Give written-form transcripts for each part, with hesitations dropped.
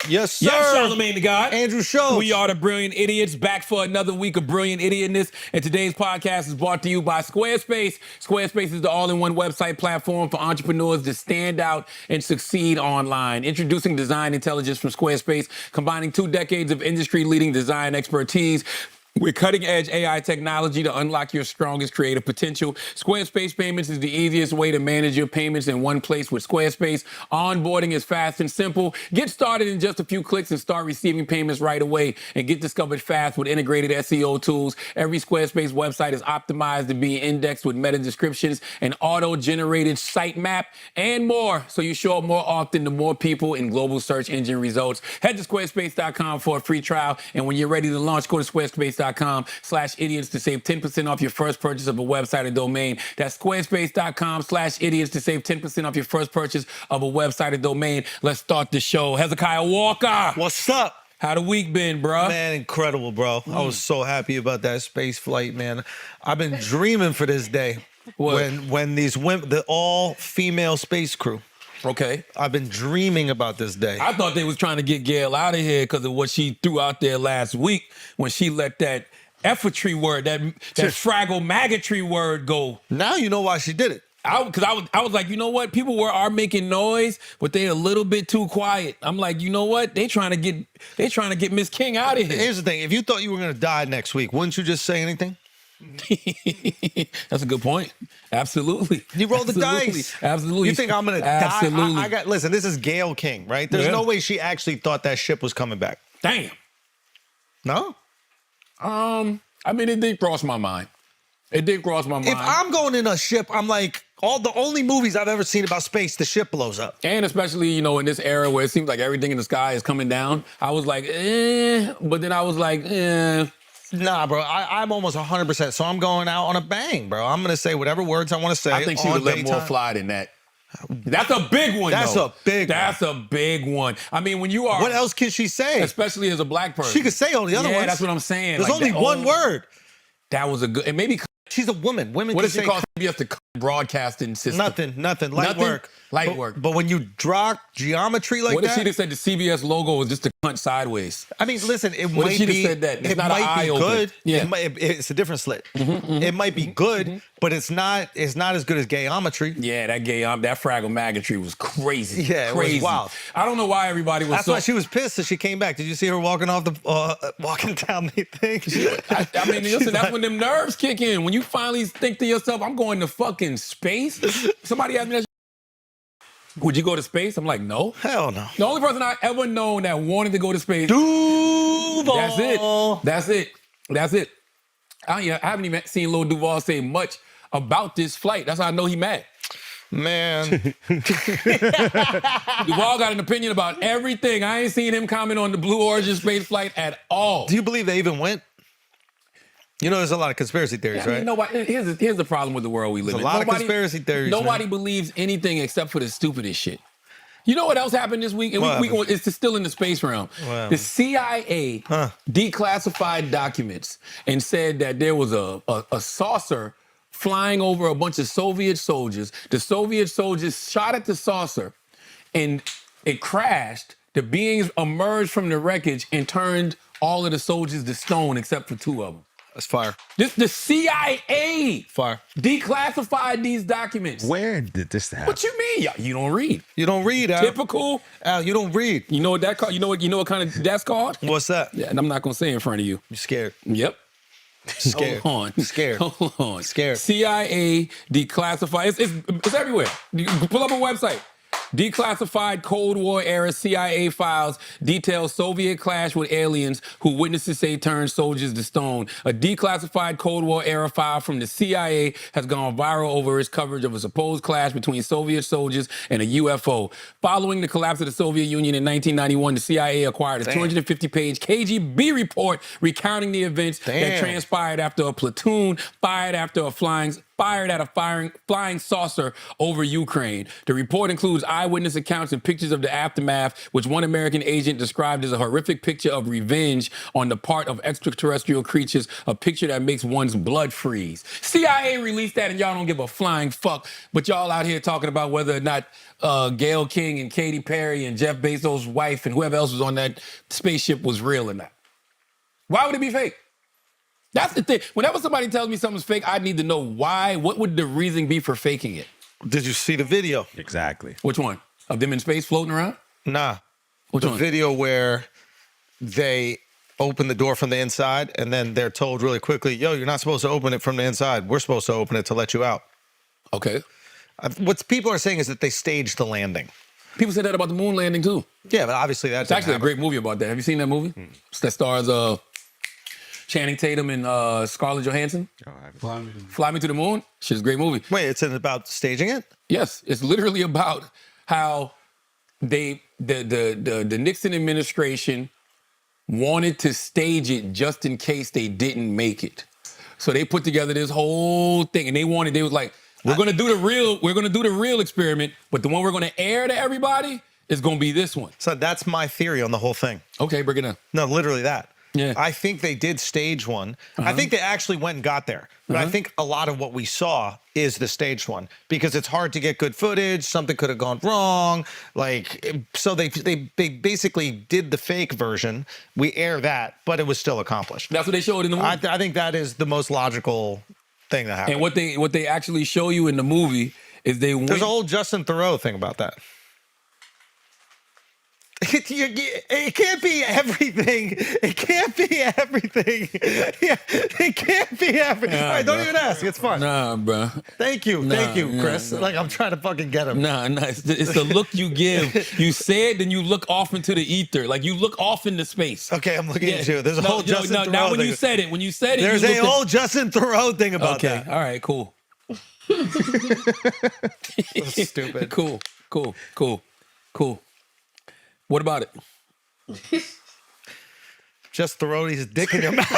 Yes, sir. Yes, Charlamagne the God. Andrew Schultz. We are the Brilliant Idiots, back for another week of brilliant idiotness. And today's podcast is brought to you by Squarespace. Squarespace is the all-in-one website platform for entrepreneurs to stand out and succeed online. Introducing Design Intelligence from Squarespace, combining 2 decades of industry-leading design expertise with cutting-edge AI technology to unlock your strongest creative potential. Squarespace Payments is the easiest way to manage your payments in one place with Squarespace. Onboarding is fast and simple. Get started in just a few clicks and start receiving payments right away. And get discovered fast with integrated SEO tools. Every Squarespace website is optimized to be indexed with meta descriptions, an auto-generated sitemap, and more. So you show up more often to more people in global search engine results. Head to squarespace.com for a free trial. And when you're ready to launch, go to squarespace.com/idiots to save 10% off your first purchase of a website or domain. That's squarespace.com/idiots to save 10% off your first purchase of a website or domain. Let's start the show. Hezekiah Walker. What's up? How the week been, bro? Man, incredible, bro. I was so happy about that space flight, man. I've been dreaming for this day. What? When these women, the all-female space crew. Okay. I've been dreaming about this day. I thought they was trying to get Gail out of here because of what she threw out there last week when she let that effortry word, that fraggle maggotry word go. Now you know why she did it. I was like, you know what? People are making noise, but they a little bit too quiet. I'm like, you know what? They trying to get Miss King out of here. Here's the thing. If you thought you were going to die next week, wouldn't you just say anything? That's a good point. Absolutely. You roll the dice. Absolutely. You think I'm going to die? Listen, this is Gail King, right? There's no way she actually thought that ship was coming back. Damn. No? I mean, it did cross my mind. It did cross my mind. If I'm going in a ship, I'm like, the only movies I've ever seen about space, the ship blows up. And especially, in this era where it seems like everything in the sky is coming down, I was like, but then I was like, Nah, bro, I'm almost 100%. So I'm going out on a bang, bro. I'm going to say whatever words I want to say. I think she would let more fly than that. That's a big one, That's though. That's a big one. I mean, when you are... What else can she say? Especially as a black person. She could say all the other ones. Yeah, that's what I'm saying. There's only one word. That was a good... And maybe... She's a woman. Women what can does she call CBS the broadcasting system? Nothing. Light work. Light work. But when you draw geometry like that... What if she just said the CBS logo was just a cunt sideways? I mean, listen, it what might if she be... just said that? It's it not might an eye be open. good. Yeah. It's a different slit. It might be good, but it's not as good as geometry. Yeah, that fraggle maggotry was crazy. Yeah, crazy. it was wild. I don't know why everybody was That's why she was pissed that she came back. Did you see her walking down the thing? I mean, listen, that's when them nerves kick in. When you finally think to yourself, I'm going to fucking space. Somebody asked me that. Would you go to space? I'm like, no. Hell no. The only person I ever known that wanted to go to space. Duval. That's it. I haven't even seen Lil Duval say much about this flight. That's how I know he mad. Man. Duval got an opinion about everything. I ain't seen him comment on the Blue Origin space flight at all. Do you believe they even went? You know, there's a lot of conspiracy theories, right? Here's the problem with the world we live in. There's a lot of conspiracy theories. Nobody believes anything except for the stupidest shit. You know what else happened this week? And it's still in the space realm. The CIA declassified documents and said that there was a saucer flying over a bunch of Soviet soldiers. The Soviet soldiers shot at the saucer and it crashed. The beings emerged from the wreckage and turned all of the soldiers to stone except for 2 of them. That's fire. The CIA declassified these documents. Where did this happen? What you mean? You don't read. You don't read, Al. Typical. Al, you don't read. You know what that called? You know what kind of that's called? What's that? Yeah, and I'm not gonna say it in front of you. You're scared. Yep. Scared. Hold on. Scared. Hold on. Scared. CIA declassified. It's everywhere. You can pull up a website. Declassified Cold War era CIA files detail Soviet clash with aliens who witnesses say turned soldiers to stone. A declassified Cold War era file from the CIA has gone viral over its coverage of a supposed clash between Soviet soldiers and a UFO. Following the collapse of the Soviet Union in 1991, the CIA acquired a 250-page KGB report recounting the events that transpired after a platoon fired at a flying saucer over Ukraine. The report includes eyewitness accounts and pictures of the aftermath, which one American agent described as a horrific picture of revenge on the part of extraterrestrial creatures, a picture that makes one's blood freeze. CIA released that and y'all don't give a flying fuck, but y'all out here talking about whether or not Gayle King and Katy Perry and Jeff Bezos' wife and whoever else was on that spaceship was real or not. Why would it be fake? That's the thing. Whenever somebody tells me something's fake, I need to know why. What would the reason be for faking it? Did you see the video? Exactly. Which one? Of them in space floating around? Nah. Which the one? video where they open the door from the inside and then they're told really quickly, yo, you're not supposed to open it from the inside. We're supposed to open it to let you out. Okay. What people are saying is that they staged the landing. People said that about the moon landing too. Yeah, but obviously that's It's actually a great movie about that. Have you seen that movie? That stars Channing Tatum and Scarlett Johansson. Fly Me to the Moon. Shit's a great movie. Wait, it's about staging it? Yes, it's literally about how the Nixon administration wanted to stage it just in case they didn't make it. So they put together this whole thing, and they was like, we're gonna do the real experiment, but the one we're gonna air to everybody is gonna be this one. So that's my theory on the whole thing. Okay, break it down. No, literally that. Yeah. I think they did stage one. I think they actually went and got there. But I think a lot of what we saw is the staged one because it's hard to get good footage. Something could have gone wrong. So they basically did the fake version. We air that, but it was still accomplished. That's what they showed in the movie. I think that is the most logical thing that happened. And what they actually show you in the movie is There's a whole Justin Theroux thing about that. It can't be everything. It can't be everything. Yeah, it can't be everything. Nah, All right, don't bro. even ask. It's fun. Nah, bro. Thank you, Chris. nah. Like I'm trying to fucking get him. Nah. It's the look you give. You say it, then you look off into the ether. Like you look off into space. Okay, I'm looking at you. There's a whole Justin Theroux now when thing. you said it, There's a whole Justin Theroux thing about Okay, that. all right, cool. That's stupid. Cool. What about it? Just throw his dick in your mouth.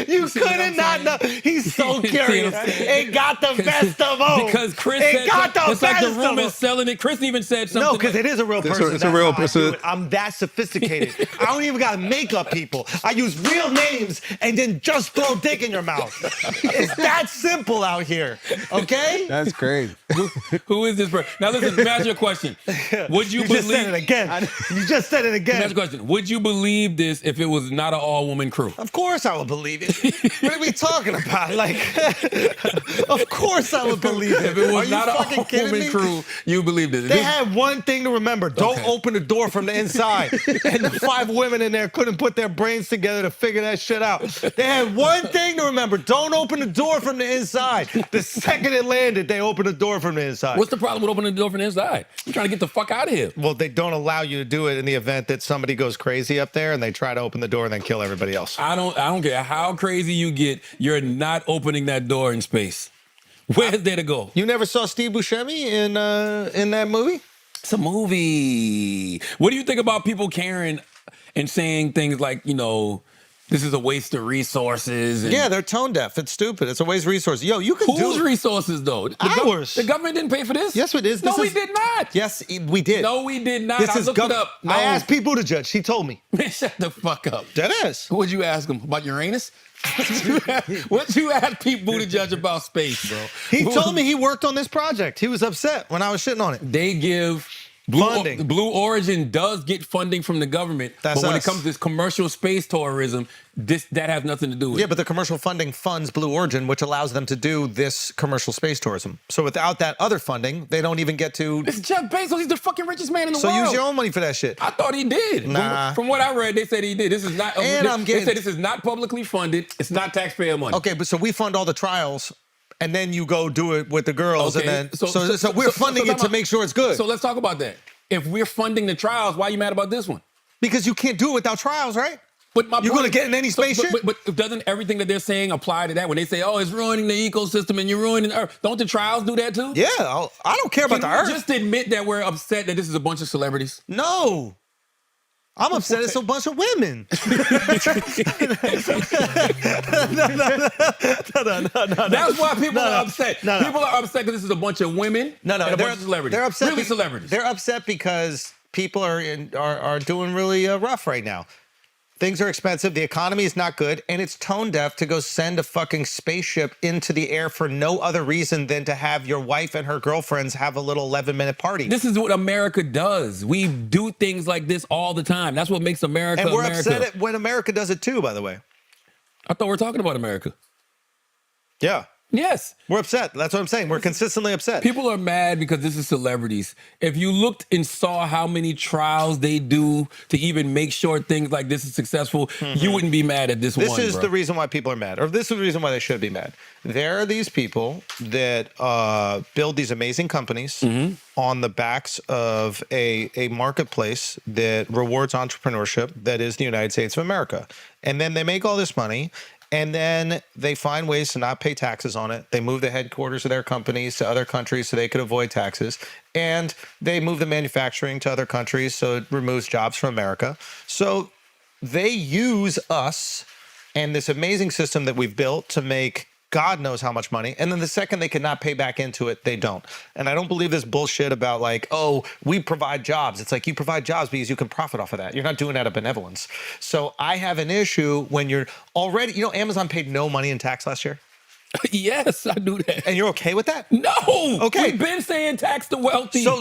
You couldn't not know. He's so curious. It got the best of them. Because Chris it said got the it's like best the of room them. is selling it. Chris even said something. No, because it is a real person. It's a real That's how I do person. it. I'm that sophisticated. I don't even got to make up people. I use real names and then just throw dick in your mouth. It's that simple out here. Okay? That's crazy. Who is this person? Now listen, let me ask you a question. Would you You believe just said it again. You just said it Let me ask you again. a question. Would you believe this if it was not an all-woman crew? Of course I would believe it. What are we talking about? Like, of course I would believe it. If it Are was you not fucking an kidding all-woman me? crew, you believe this. They had one thing to remember. Don't Okay. open the door from the inside. And the 5 women in there couldn't put their brains together to figure that shit out. They had one thing to remember. Don't open the door from the inside. The second it landed, they opened the door from the inside. What's the problem with opening the door from the inside? I'm trying to get the fuck out of here. Well, they don't allow you to do it in the event that somebody goes crazy up there and they try to open the door and then kill everybody else. I don't care how crazy you get, you're not opening that door in space. Where's there to go? You never saw Steve Buscemi in that movie? It's a movie. What do you think about people caring and saying things like, this is a waste of resources? And Yeah, they're tone deaf. It's stupid. It's a waste of resources. Yo, you can whose do resources though? Ours. The government didn't pay for this? Yes, it is. No, This we is- did not. Yes, we did. No, we did not. This I is looked it up. No. I asked Pete Buttigieg. He told me. Man, shut the fuck up. That is. What'd you ask him about Uranus? What'd you ask Pete Buttigieg about space, bro? He told me he worked on this project. He was upset when I was shitting on it. They give Funding. Blue Origin does get funding from the government, That's but when us. it comes to this commercial space tourism, that has nothing to do with Yeah, it. but the commercial funding funds Blue Origin, which allows them to do this commercial space tourism. So without that other funding, they don't even get to. It's Jeff Bezos. He's the fucking richest man in the So world. use your own money for that shit. I thought he did. Nah. From what I read, they said he did. This is not. And I'm getting- They said this is not publicly funded. It's not taxpayer money. Okay, but so we fund all the trials, and then you go do it with the girls, Okay, and then so we're funding it to make sure it's good. So let's talk about that. If we're funding the trials, why are you mad about this one? Because you can't do it without trials, right? But my You're point gonna is- get in any spaceship? But doesn't everything that they're saying apply to that? When they say, "Oh, it's ruining the ecosystem and you're ruining Earth," don't the trials do that too? Yeah, I don't care about Can the we Earth. just admit that we're upset that this is a bunch of celebrities? No. I'm upset it's a bunch of women. No. That's why people are upset. No. People are upset because this is a bunch of women and a bunch of celebrities. They're upset. Really celebrities. They're upset because people are doing really rough right now. Things are expensive. The economy is not good. And it's tone deaf to go send a fucking spaceship into the air for no other reason than to have your wife and her girlfriends have a little 11-minute party. This is what America does. We do things like this all the time. That's what makes America And we're America. upset when America does it too, by the way. I thought we were talking about America. Yeah. Yes. We're upset. That's what I'm saying. We're consistently upset. People are mad because this is celebrities. If you looked and saw how many trials they do to even make sure things like this is successful, you wouldn't be mad at this one, This is bro. the reason why people are mad, or this is the reason why they should be mad. There are these people that build these amazing companies on the backs of a marketplace that rewards entrepreneurship that is the United States of America. And then they make all this money, and then they find ways to not pay taxes on it. They move the headquarters of their companies to other countries so they could avoid taxes. And they move the manufacturing to other countries so it removes jobs from America. So they use us and this amazing system that we've built to make God knows how much money. And then the second they cannot pay back into it, they don't. And I don't believe this bullshit about like, oh, we provide jobs. It's like you provide jobs because you can profit off of that. You're not doing that out of benevolence. So I have an issue when you're already, Amazon paid no money in tax last year. Yes, I do that. And you're okay with that? No. Okay. We've been saying tax the wealthy. So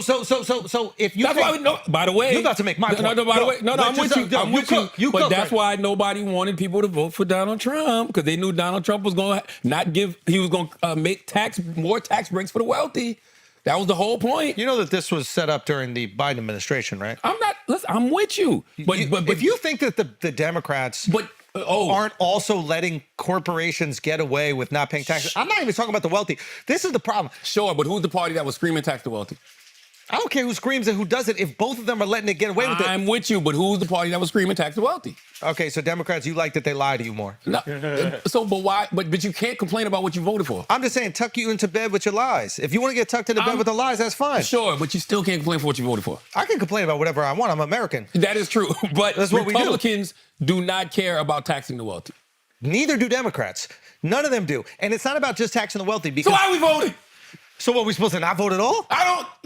if you That's why we know. By the way, you're about to make my point. No, by the way, I'm with you. I'm with you. But that's right. why nobody wanted people to vote for Donald Trump, because they knew Donald Trump was going to not give. He was going to make more tax breaks for the wealthy. That was the whole point. You know that this was set up during the Biden administration, right? I'm not. Listen, I'm with you. But if you think that the Democrats aren't also letting corporations get away with not paying taxes, I'm not even talking about the wealthy. This is the problem. Sure, but who's the party that was screaming tax the wealthy? I don't care who screams and who doesn't. If both of them are letting it get away with it. I'm with you, but who's the party that was screaming tax the wealthy? Okay, so Democrats, you like that they lie to you more. No. So, but why? But you can't complain about what you voted for. I'm just saying, tuck you into bed with your lies. If you want to get tucked into bed with the lies, that's fine. Sure, but you still can't complain for what you voted for. I can complain about whatever I want. I'm American. That is true. But that's what Republicans do not care about taxing the wealthy. Neither do Democrats. None of them do. And it's not about just taxing the wealthy. Because so why are we voting? So what, we supposed to not vote at all?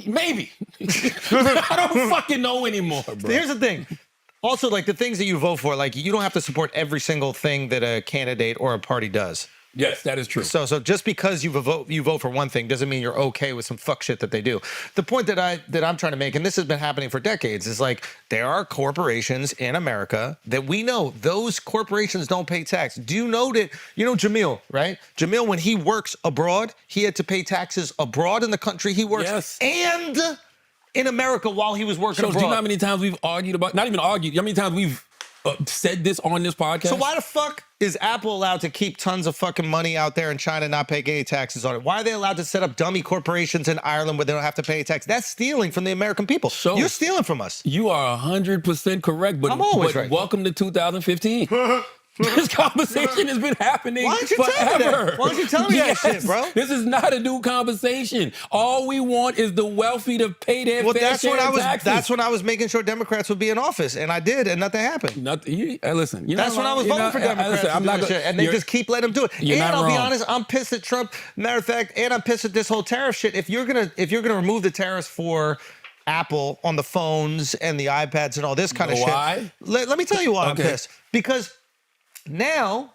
Maybe. I don't fucking know anymore, bro. Here's the thing. Also, like the things that you vote for, like you don't have to support every single thing that a candidate or a party does. Yes, that is true. So just because you vote for one thing doesn't mean you're okay with some fuck shit that they do. The point that I'm trying to make, and this has been happening for decades, is like there are corporations in America that we know those corporations don't pay tax. Do you know that, Jamil, right? Jamil, when he works abroad, he had to pay taxes abroad in the country he works and in America while he was working abroad. Do you know how many times we've argued about, not even argued, how many times we've said this on this podcast? So why the fuck is Apple allowed to keep tons of fucking money out there in China and not pay any taxes on it? Why are they allowed to set up dummy corporations in Ireland where they don't have to pay tax? That's stealing from the American people. So you're stealing from us. You are 100% correct, but, I'm always right. Welcome to 2015. This conversation has been happening Why don't you forever. tell me that? Why don't you tell me that shit, bro? This is not a new conversation. All we want is the wealthy to pay their fair share of taxes. That's when I was making sure Democrats would be in office, and I did, and nothing happened. Listen, that's when I was voting for Democrats. I'm not shit, and they just keep letting them do it. And I'll be honest, I'm pissed at Trump. Matter of fact, and I'm pissed at this whole tariff shit. If you're gonna remove the tariffs for Apple on the phones and the iPads and all this kind of shit. Why? Let me tell you why I'm pissed. Because now,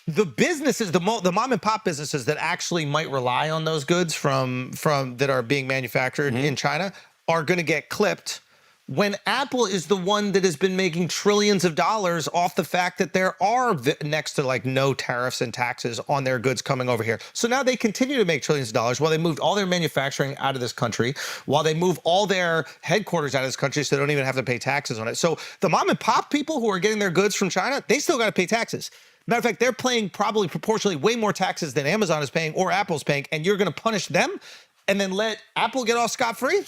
the businesses, the mom and pop businesses that actually might rely on those goods from that are being manufactured in China are going to get clipped when Apple is the one that has been making trillions of dollars off the fact that there are next to like no tariffs and taxes on their goods coming over here. So now they continue to make trillions of dollars while they moved all their manufacturing out of this country, while they move all their headquarters out of this country so they don't even have to pay taxes on it. So the mom and pop people who are getting their goods from China, they still got to pay taxes. Matter of fact, they're paying probably proportionally way more taxes than Amazon is paying or Apple's paying, and you're going to punish them and then let Apple get off scot-free?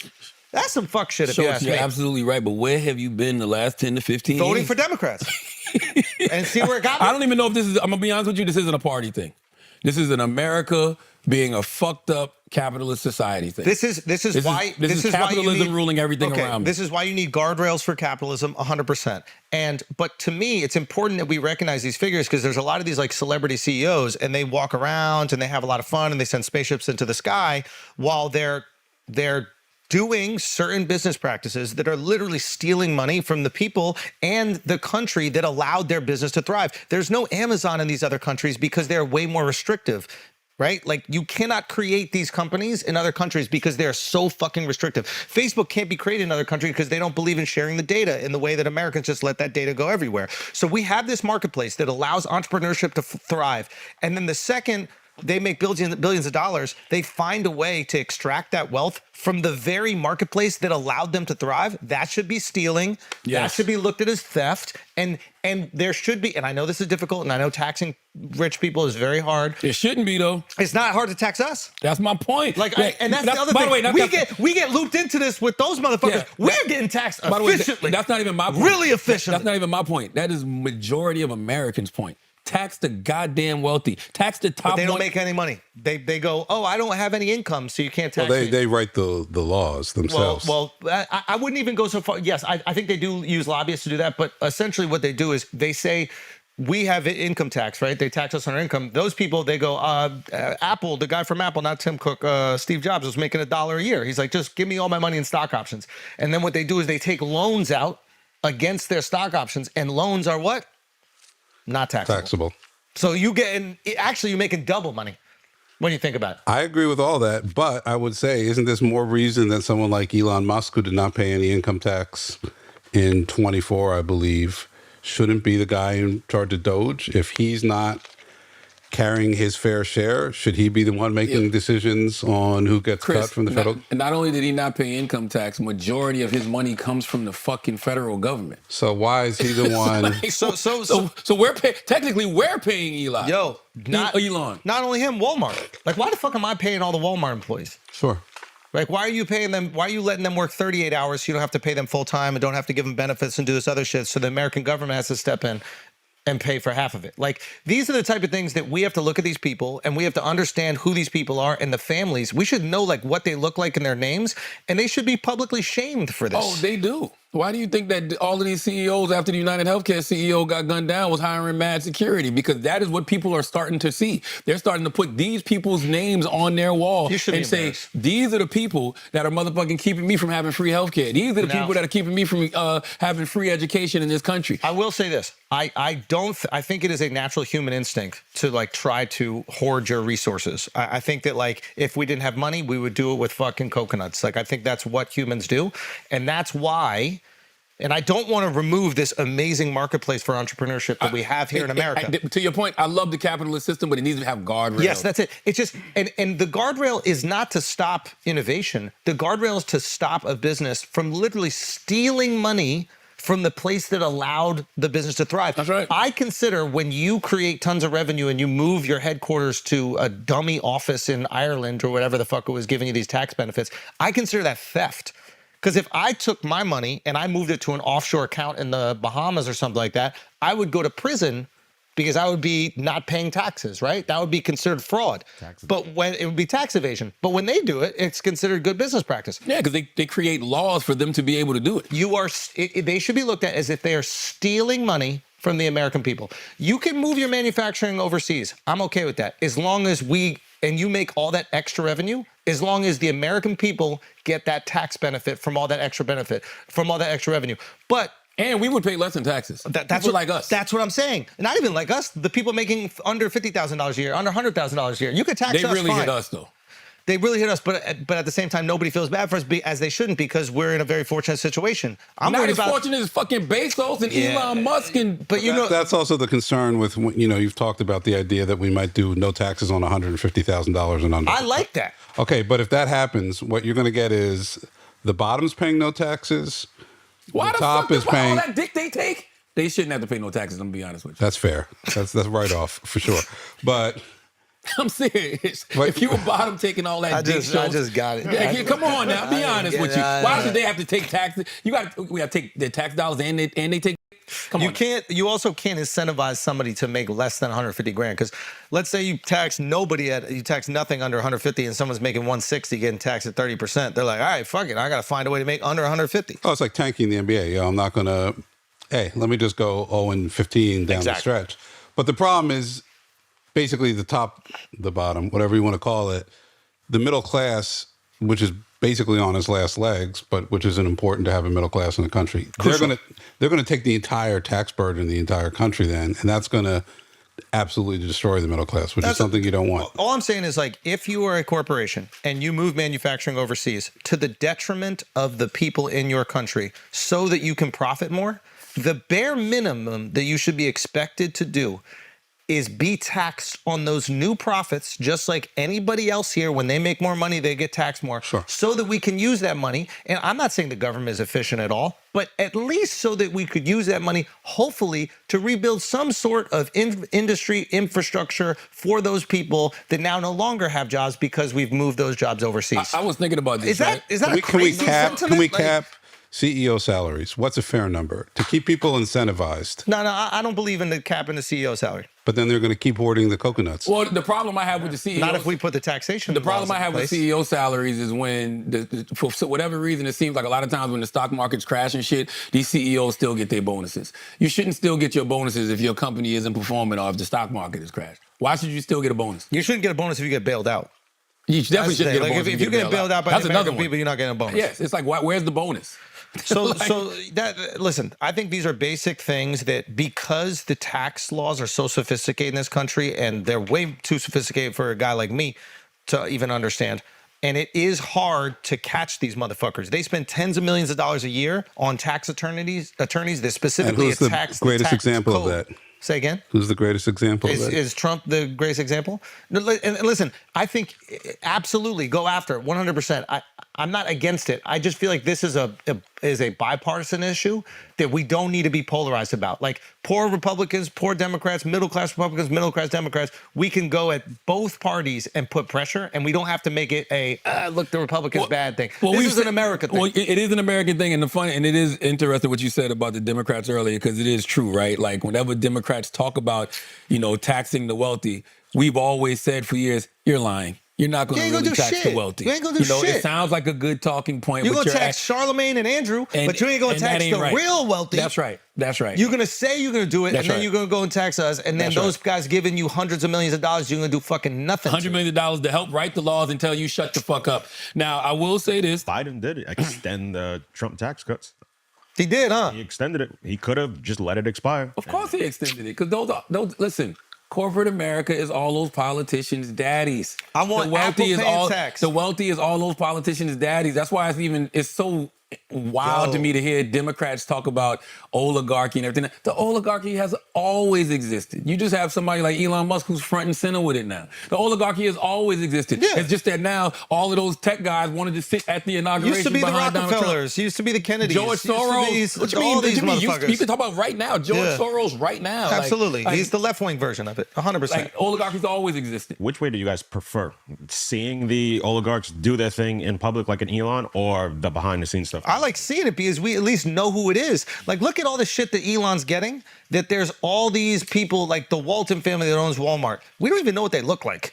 That's some fuck shit if you ask me. You're absolutely right, but where have you been the last 10 to 15 years? Voting for Democrats. And see where it got me? I don't even know if this is, I'm going to be honest with you, this isn't a party thing. This is an America being a fucked up capitalist society thing. This is why capitalism why you need, ruling everything around me. This is why you need guardrails for capitalism, 100%. But to me, it's important that we recognize these figures because there's a lot of these like celebrity CEOs, and they walk around and they have a lot of fun and they send spaceships into the sky while they're doing certain business practices that are literally stealing money from the people and the country that allowed their business to thrive. There's no Amazon in these other countries because they're way more restrictive. Right? Like you cannot create these companies in other countries because they're so fucking restrictive. Facebook can't be created in other countries because they don't believe in sharing the data in the way that Americans just let that data go everywhere. So we have this marketplace that allows entrepreneurship to thrive. And then the second they make billions of dollars, they find a way to extract that wealth from the very marketplace that allowed them to thrive. That should be stealing. Yes. That should be looked at as theft. And there should be, and I know this is difficult, and I know taxing rich people is very hard. It shouldn't be though. It's not hard to tax us. That's my point. And that's the other thing. We get looped into this with those motherfuckers. Yeah, we're getting taxed efficiently. That's not even my point. Really efficiently. That's not even my point. That is majority of Americans' point. Tax the goddamn wealthy. Tax the top. But they don't make any money. They go, oh, I don't have any income, so you can't tax me. They write the laws themselves. Well, I wouldn't even go so far. Yes, I think they do use lobbyists to do that. But essentially what they do is they say, we have income tax, right? They tax us on our income. Those people, they go, Apple, the guy from Apple, not Tim Cook, Steve Jobs was making $1 a year. He's like, just give me all my money in stock options. And then what they do is they take loans out against their stock options. And loans are what? Not taxable. So you're making double money when you think about it. I agree with all that, but I would say, isn't this more reason than someone like Elon Musk, who did not pay any income tax in 24, I believe, shouldn't be the guy in charge of Doge? If he's not carrying his fair share, should he be the one making decisions on who gets cut from the federal? And not only did he not pay income tax, majority of his money comes from the fucking federal government. So why is he the one? So technically we're paying Eli. Elon. Not only him, Walmart. Like, why the fuck am I paying all the Walmart employees? Sure. Like, why are you paying them? Why are you letting them work 38 hours so you don't have to pay them full time and don't have to give them benefits and do this other shit? So the American government has to step in and pay for half of it. Like, these are the type of things that we have to look at these people and we have to understand who these people are and the families. We should know like what they look like and their names, and they should be publicly shamed for this. Oh, they do. Why do you think that all of these CEOs after the United Healthcare CEO got gunned down was hiring mad security? Because that is what people are starting to see. They're starting to put these people's names on their wall and say, these are the people that are motherfucking keeping me from having free healthcare. These are the people that are keeping me from having free education in this country. I will say this. I think it is a natural human instinct to like try to hoard your resources. I think that like if we didn't have money, we would do it with fucking coconuts. Like I think that's what humans do. And that's why. And I don't want to remove this amazing marketplace for entrepreneurship that we have here in America. To your point, I love the capitalist system, but it needs to have guardrails. Yes, that's it. It's just, and the guardrail is not to stop innovation. The guardrail is to stop a business from literally stealing money from the place that allowed the business to thrive. That's right. I consider when you create tons of revenue and you move your headquarters to a dummy office in Ireland or whatever the fuck it was giving you these tax benefits, I consider that theft. Because if I took my money and I moved it to an offshore account in the Bahamas or something like that, I would go to prison because I would be not paying taxes, right? That would be considered fraud. But when it would be tax evasion. But when they do it, it's considered good business practice. Yeah, because they create laws for them to be able to do it. They should be looked at as if they are stealing money from the American people. You can move your manufacturing overseas. I'm okay with that. As long as you make all that extra revenue, as long as the American people get that tax benefit from all that extra benefit, from all that extra revenue. And we would pay less in taxes. That's what like us. That's what I'm saying. Not even like us. The people making under $50,000 a year, under $100,000 a year. You could tax us. They really hit us though. They really hit us, but at the same time, nobody feels bad for us as they shouldn't because we're in a very fortunate situation. I'm not as fortunate as fucking Bezos and Elon Musk but that's also the concern with you've talked about the idea that we might do no taxes on $150,000 and under. I like that. Okay, but if that happens, what you're going to get is the bottom's paying no taxes. Why the top is paying all that dick they take? They shouldn't have to pay no taxes. I'm gonna be honest with you. That's fair. That's right off for sure. But I'm serious. If you were bottom taking all that dick shows, I just got it. Come on now, be honest with you. Why should they have to take taxes? We got to take their tax dollars and they take. Come on. You also can't incentivize somebody to make less than 150 grand. Because let's say you tax nothing under 150 and someone's making 160 getting taxed at 30%. They're like, all right, fuck it. I got to find a way to make under 150. Oh, it's like tanking the NBA. I'm not going to, hey, let me just go 0-15 down the stretch. But the problem is basically the bottom, whatever you want to call it, the middle class, which is basically on its last legs, but which isn't important to have a middle class in the country. Crucial. They're gonna take the entire tax burden in the entire country then, and that's gonna absolutely destroy the middle class, which is something you don't want. All I'm saying is, like, if you are a corporation and you move manufacturing overseas to the detriment of the people in your country so that you can profit more, the bare minimum that you should be expected to do is be taxed on those new profits, just like anybody else here. When they make more money, they get taxed more. Sure. So that we can use that money. And I'm not saying the government is efficient at all, but at least so that we could use that money, hopefully, to rebuild some sort of industry infrastructure for those people that now no longer have jobs because we've moved those jobs overseas. I was thinking about this. Is that a crazy sentiment? Can we cap CEO salaries? What's a fair number to keep people incentivized? No, I don't believe in the cap in the CEO salary. But then they're going to keep hoarding the coconuts. Well, the problem I have with the CEO... Not if we put the taxation The problem laws I have in with place. CEO salaries is when, for whatever reason, it seems like a lot of times when the stock market's crashing shit, these CEOs still get their bonuses. You shouldn't still get your bonuses if your company isn't performing or if the stock market has crashed. Why should you still get a bonus? You shouldn't get a bonus if you get bailed out. You definitely shouldn't get a bonus if you get bailed out by That's the another American one. people, you're not getting a bonus. Yes, it's like, where's the bonus? So listen, I think these are basic things that, because the tax laws are so sophisticated in this country, and they're way too sophisticated for a guy like me to even understand. And it is hard to catch these motherfuckers. They spend tens of millions of dollars a year on tax attorneys that specifically and who's tax the greatest tax example code. of that? Say again? Who's the greatest example of that? Is Trump the greatest example? And listen, I think absolutely go after it 100%. I'm not against it. I just feel like this is a bipartisan issue that we don't need to be polarized about. Like, poor Republicans, poor Democrats, middle-class Republicans, middle-class Democrats, we can go at both parties and put pressure, and we don't have to make it a, look, the Republicans bad thing. This is an American thing. Well, it is an American thing, and it is interesting what you said about the Democrats earlier, because it is true, right? Like, whenever Democrats talk about, taxing the wealthy, we've always said for years, you're lying. You're not going to really tax the wealthy. You ain't going to do shit. It sounds like a good talking point. You're going to tax Charlamagne and Andrew, but you ain't going to tax the real wealthy. That's right. You're going to say you're going to do it, and then you're going to go and tax us, and then those guys giving you hundreds of millions of dollars, you're going to do fucking nothing. $100 million to help write the laws and tell you shut the fuck up. Now, I will say this. Biden did extend the Trump tax cuts. He did, huh? He extended it. He could have just let it expire. Of course he extended it, because those listen, corporate America is all those politicians' daddies. I want Apple paying tax. The wealthy is all those politicians' daddies. That's why it's so wild to me to hear Democrats talk about oligarchy and everything. The oligarchy has always existed. You just have somebody like Elon Musk who's front and center with it now. The oligarchy has always existed. Yeah. It's just that now all of those tech guys wanted to sit at the inauguration Used to be the behind Donald Trump. Rockefellers. Used to be the Kennedys. George Soros. What you mean? All these Jimmy, motherfuckers. you can talk about right now. George Soros right now. Absolutely. He's the left-wing version of it. 100%. Like, oligarchies always existed. Which way do you guys prefer? Seeing the oligarchs do their thing in public like an Elon, or the behind-the-scenes stuff? I like seeing it because we at least know who it is. Like, look at all the shit that Elon's getting, that there's all these people like the Walton family that owns Walmart. We don't even know what they look like.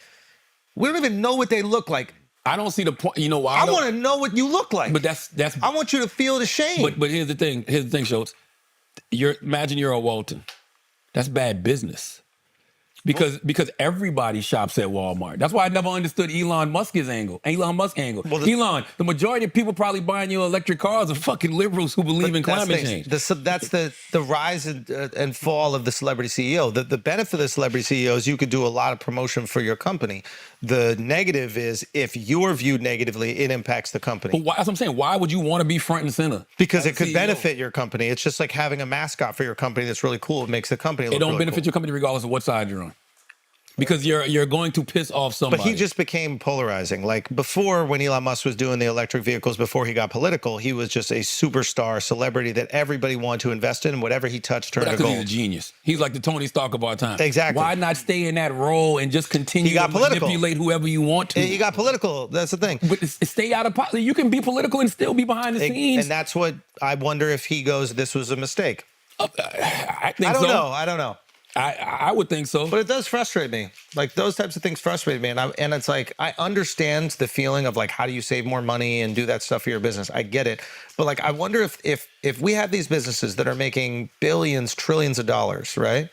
We don't even know what they look like. I don't see the point. You know why? I want to know what you look like. But that's. I want you to feel the shame. But here's the thing. Schultz. Imagine you're a Walton. That's bad business. Because everybody shops at Walmart. That's why I never understood Elon Musk's angle. Elon, the majority of people probably buying your electric cars are fucking liberals who believe in climate change. That's the rise and fall of the celebrity CEO. The benefit of the celebrity CEO is you could do a lot of promotion for your company. The negative is if you're viewed negatively, it impacts the company. But that's what I'm saying. Why would you want to be front and center? Because it could benefit your company. It's just like having a mascot for your company that's really cool. It makes the company look It don't really benefit cool. your company regardless of what side you're on. Because you're going to piss off somebody. But he just became polarizing. Like before, when Elon Musk was doing the electric vehicles, before he got political, he was just a superstar celebrity that everybody wanted to invest in, and whatever he touched turned to gold. He's a genius. He's like the Tony Stark of our time. Exactly. Why not stay in that role and just continue to manipulate whoever you want to? He got political. That's the thing. But stay out of politics. You can be political and still be behind the scenes. And that's what I wonder if he goes, this was a mistake. I think I don't so. know. I don't know. I would think so. But it does frustrate me. Like those types of things frustrate me, and it's like I understand the feeling of like how do you save more money and do that stuff for your business. I get it, but like I wonder if we have these businesses that are making billions, trillions of dollars, right?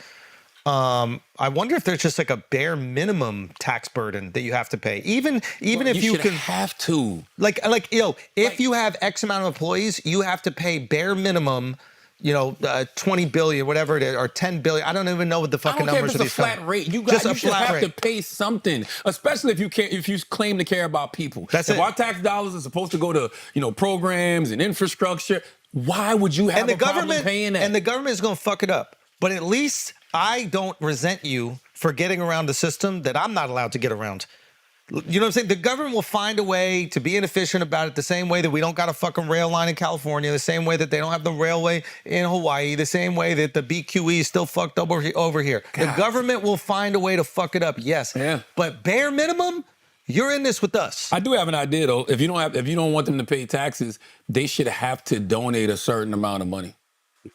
I wonder if there's just like a bare minimum tax burden that you have to pay, even if you can have to like if you have X amount of employees, you have to pay bare minimum. 20 billion, whatever it is, or 10 billion. I don't even know what the fucking numbers of these. I don't care if it's a flat rate. You should have to pay something, especially if you claim to care about people. That's if it. Our tax dollars are supposed to go to programs and infrastructure, why would you have problem paying that? And the government is going to fuck it up. But at least I don't resent you for getting around the system that I'm not allowed to get around. You know what I'm saying? The government will find a way to be inefficient about it the same way that we don't got a fucking rail line in California, the same way that they don't have the railway in Hawaii, the same way that the BQE is still fucked up over here. God. The government will find a way to fuck it up, yes. Yeah. But bare minimum, you're in this with us. I do have an idea though. If you don't want them to pay taxes, they should have to donate a certain amount of money.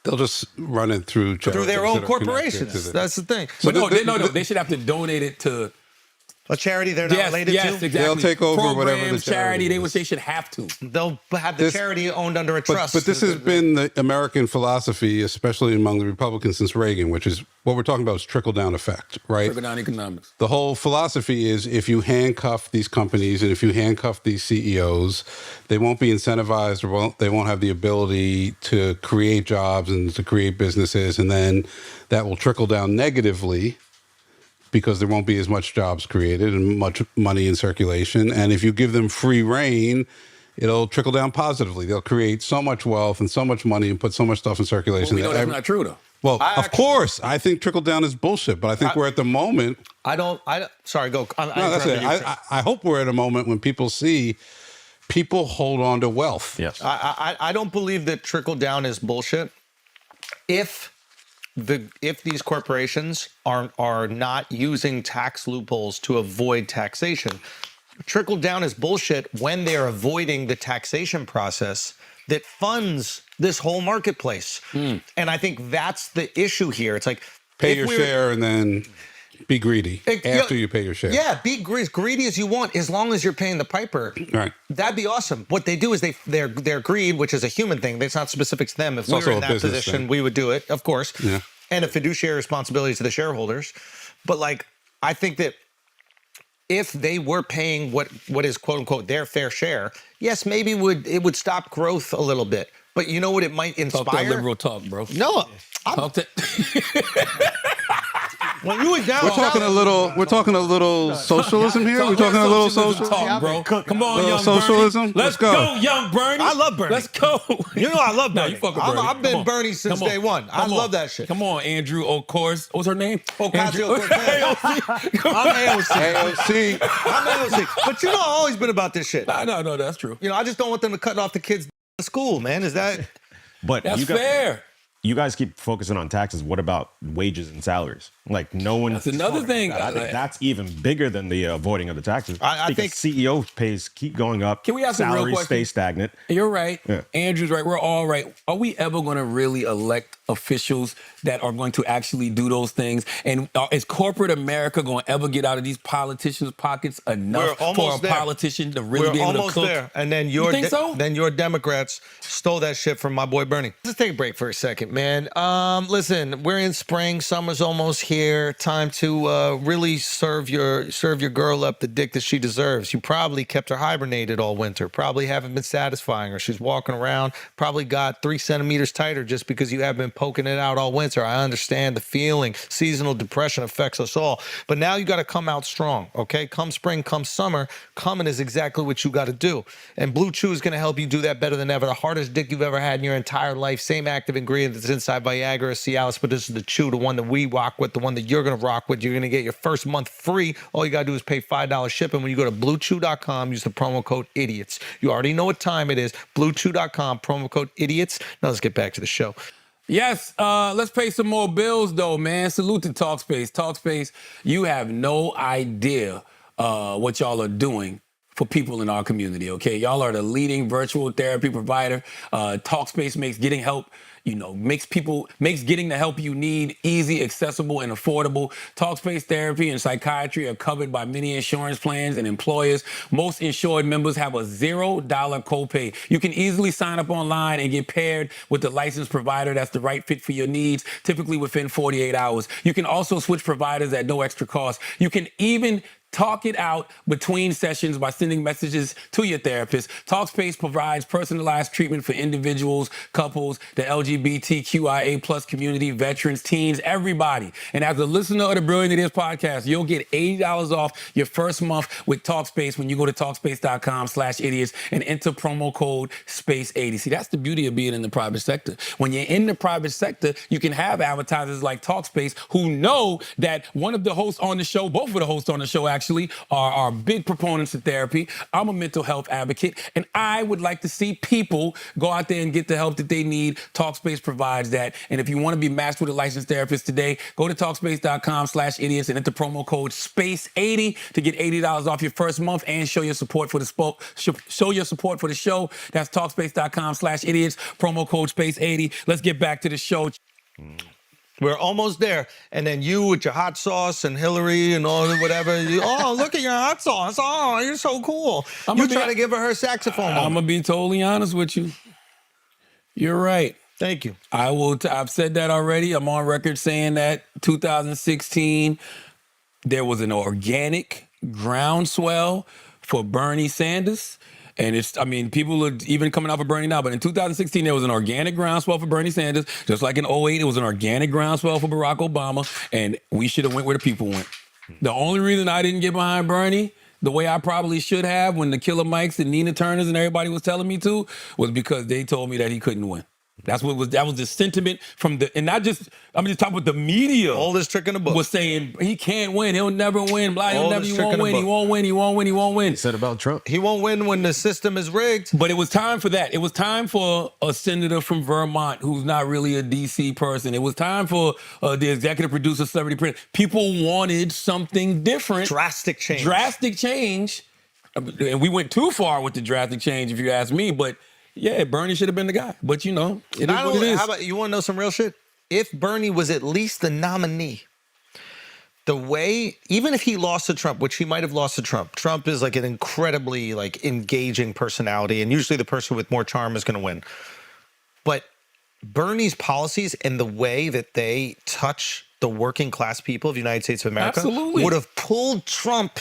They'll just run it through their own corporations. That's the thing. So no, they should have to donate it to a charity they're not related to? Yes, exactly. They'll take over Programs, whatever the charity is. They should have to. They'll have the charity owned under a trust. But this has been the American philosophy, especially among the Republicans since Reagan, which is what we're talking about is trickle-down effect, right? Trickle-down economics. The whole philosophy is if you handcuff these companies and if you handcuff these CEOs, they won't be incentivized or they won't have the ability to create jobs and to create businesses, and then that will trickle down negatively because there won't be as much jobs created and much money in circulation. And if you give them free reign, it'll trickle down positively. They'll create so much wealth and so much money and put so much stuff in circulation. Well, we know that's not true, though. Well, of course, I think trickle down is bullshit, but I think we're at the moment. Sorry, go. That's it. I hope we're at a moment when people see people hold on to wealth. Yes. I don't believe that trickle down is bullshit. If these corporations are not using tax loopholes to avoid taxation, trickle down is bullshit when they're avoiding the taxation process that funds this whole marketplace. And I think that's the issue here. It's like pay your share and then be greedy after you pay your share. Yeah, be as greedy as you want as long as you're paying the piper. Right. That'd be awesome. What they do is their greed, which is a human thing. It's not specific to them. If we were in that position, we would do it, of course. Yeah. And a fiduciary responsibility to the shareholders. But like, I think that if they were paying what is quote unquote their fair share, yes, maybe it would stop growth a little bit. But you know what it might inspire? Talk that liberal talk, bro. No. When you were down, we're talking a little socialism here. We're talking a little socialism talk, bro. Come on, young socialism. Bernie. Let's go, young Bernie. I love Bernie. Let's go. You know I love Bernie. You fuck with Bernie. I've been Bernie since day one. I love that shit. Come on, Andrew O'Course. What's her name? Ocasio-Cortez. I'm AOC. I'm AOC. But you know I've always been about this shit. No, that's true. You know, I just don't want them to cut off the kids' school, man. Is that? But that's fair. You guys keep focusing on taxes. What about wages and salaries? Like no one. That's another thing. I think that's even bigger than the avoiding of the taxes. I think CEO pays keep going up. Can we ask a real question? Stay stagnant. You're right. Yeah. Andrew's right. We're all right. Are we ever going to really elect officials that are going to actually do those things? And is corporate America going to ever get out of these politicians' pockets enough for a politician to really be able to cook? We're almost there. And then you think so? Then your Democrats stole that shit from my boy Bernie. Let's take a break for a second, man. Listen, we're in spring. Summer's almost here. Time to really serve your girl up the dick that she deserves. You probably kept her hibernated all winter. Probably haven't been satisfying her. She's walking around. Probably got 3 centimeters tighter just because you have been poking it out all winter. I understand the feeling. Seasonal depression affects us all. But now you got to come out strong, okay? Come spring, come summer, coming is exactly what you got to do. And Blue Chew is going to help you do that better than ever. The hardest dick you've ever had in your entire life. Same active ingredient that's inside Viagra, Cialis, but this is the Chew, the one that we rock with, the one that you're going to rock with. You're going to get your first month free. All you got to do is pay $5 shipping. When you go to BlueChew.com, use the promo code IDIOTS. You already know what time it is. BlueChew.com, promo code IDIOTS. Now let's get back to the show. Yes, let's pay some more bills, though, man. Salute to Talkspace. Talkspace, you have no idea what y'all are doing for people in our community, okay? Y'all are the leading virtual therapy provider. Talkspace makes getting help, makes getting the help you need easy, accessible, and affordable. Talkspace therapy and psychiatry are covered by many insurance plans and employers. Most insured members have a $0 copay. You can easily sign up online and get paired with the licensed provider that's the right fit for your needs, typically within 48 hours. You can also switch providers at no extra cost. You can even talk it out between sessions by sending messages to your therapist. Talkspace provides personalized treatment for individuals, couples, the LGBTQIA plus community, veterans, teens, everybody. And as a listener of the Brilliant Ideas podcast, you'll get $80 off your first month with Talkspace when you go to Talkspace.com/idiots and enter promo code SPACE80. See, that's the beauty of being in the private sector. When you're in the private sector, you can have advertisers like Talkspace who know that one of the hosts on the show, both of the hosts on the show actually, are big proponents of therapy. I'm a mental health advocate, and I would like to see people go out there and get the help that they need. Talkspace provides that. And if you want to be matched with a licensed therapist today, go to Talkspace.com/idiots and enter promo code SPACE80 to get $80 off your first month and show your support for the show. That's Talkspace.com/idiots, promo code SPACE80. Let's get back to the show. We're almost there. And then you with your hot sauce and Hillary and all whatever. Look at your hot sauce. Oh, you're so cool. You try to give her saxophone moment. I'm going to be totally honest with you. You're right. Thank you. I've said that already. I'm on record saying that 2016, there was an organic groundswell for Bernie Sanders. And people are even coming off of Bernie now, but in 2016, there was an organic groundswell for Bernie Sanders. Just like in 2008, it was an organic groundswell for Barack Obama, and we should have went where the people went. The only reason I didn't get behind Bernie the way I probably should have when the Killer Mikes and Nina Turners and everybody was telling me to was because they told me that he couldn't win. That was the sentiment from I'm just talking about the media. Oldest trick in the book. Was saying he can't win, he'll never win, blah, he won't win, he won't win. He said about Trump. He won't win when the system is rigged. But it was time for that. It was time for a senator from Vermont who's not really a DC person. It was time for the executive producer, celebrity prince. People wanted something different. Drastic change. And we went too far with the drastic change, if you ask me, but yeah, Bernie should have been the guy. But it is what it is. How about, you want to know some real shit? If Bernie was at least the nominee, even if he lost to Trump, which he might have lost to Trump is like an incredibly engaging personality, and usually the person with more charm is going to win. But Bernie's policies and the way that they touch the working class people of the United States of America would have pulled Trump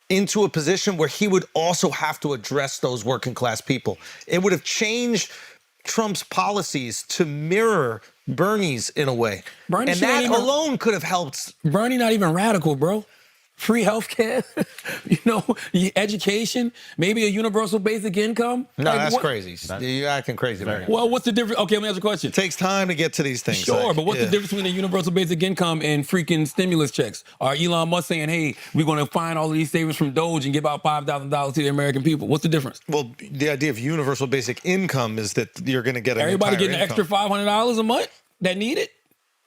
into a position where he would also have to address those working class people. It would have changed Trump's policies to mirror Bernie's in a way. And that alone could have helped. Bernie not even radical, bro. Free healthcare, education, maybe a universal basic income. No, that's crazy. You're acting crazy right now. Well, what's the difference? Okay, let me ask you a question. It takes time to get to these things. Sure, but what's the difference between a universal basic income and freaking stimulus checks? Or Elon Musk saying, hey, we're going to find all of these savings from Doge and give out $5,000 to the American people. What's the difference? Well, the idea of universal basic income is that you're going to get everybody getting an extra $500 a month that need it?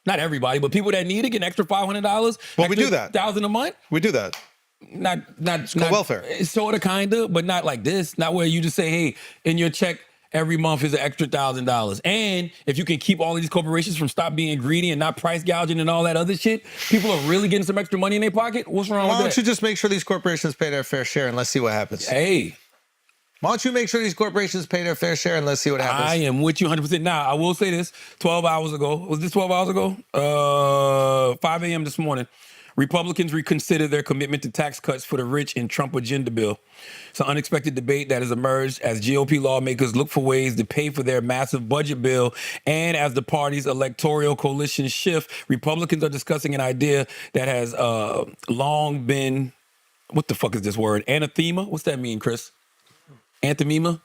Not everybody, but people that need it get an extra $500. Well, we do that. $1,000 a month. We do that. It's called welfare. Sort of, kind of, but not like this. Not where you just say, hey, in your check every month is an extra $1,000. And if you can keep all of these corporations from stop being greedy and not price gouging and all that other shit, people are really getting some extra money in their pocket. What's wrong with that? Why don't you just make sure these corporations pay their fair share and let's see what happens? Hey. Why don't you make sure these corporations pay their fair share and let's see what happens? I am with you 100%. Now, I will say this. 12 hours ago. Was this 12 hours ago? 5 a.m. this morning. Republicans reconsider their commitment to tax cuts for the rich in Trump agenda bill. It's an unexpected debate that has emerged as GOP lawmakers look for ways to pay for their massive budget bill. And as the party's electoral coalition shift, Republicans are discussing an idea that has long been, what the fuck is this word? Anathema? What's that mean, Chris? Anthemema?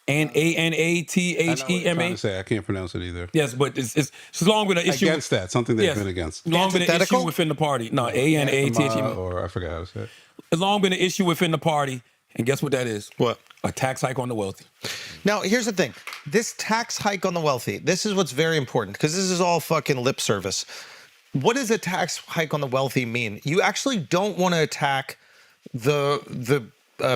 And ANATHEMA. I can't pronounce it either. Yes, but it's long been an issue against that. Something they've been against. Long been an issue within the party. No, ANATHEMA. Or I forgot how to say it. It's long been an issue within the party, and guess what that is? What? A tax hike on the wealthy. Now, here's the thing. This tax hike on the wealthy, this is what's very important, because this is all fucking lip service. What does a tax hike on the wealthy mean? You actually don't want to attack the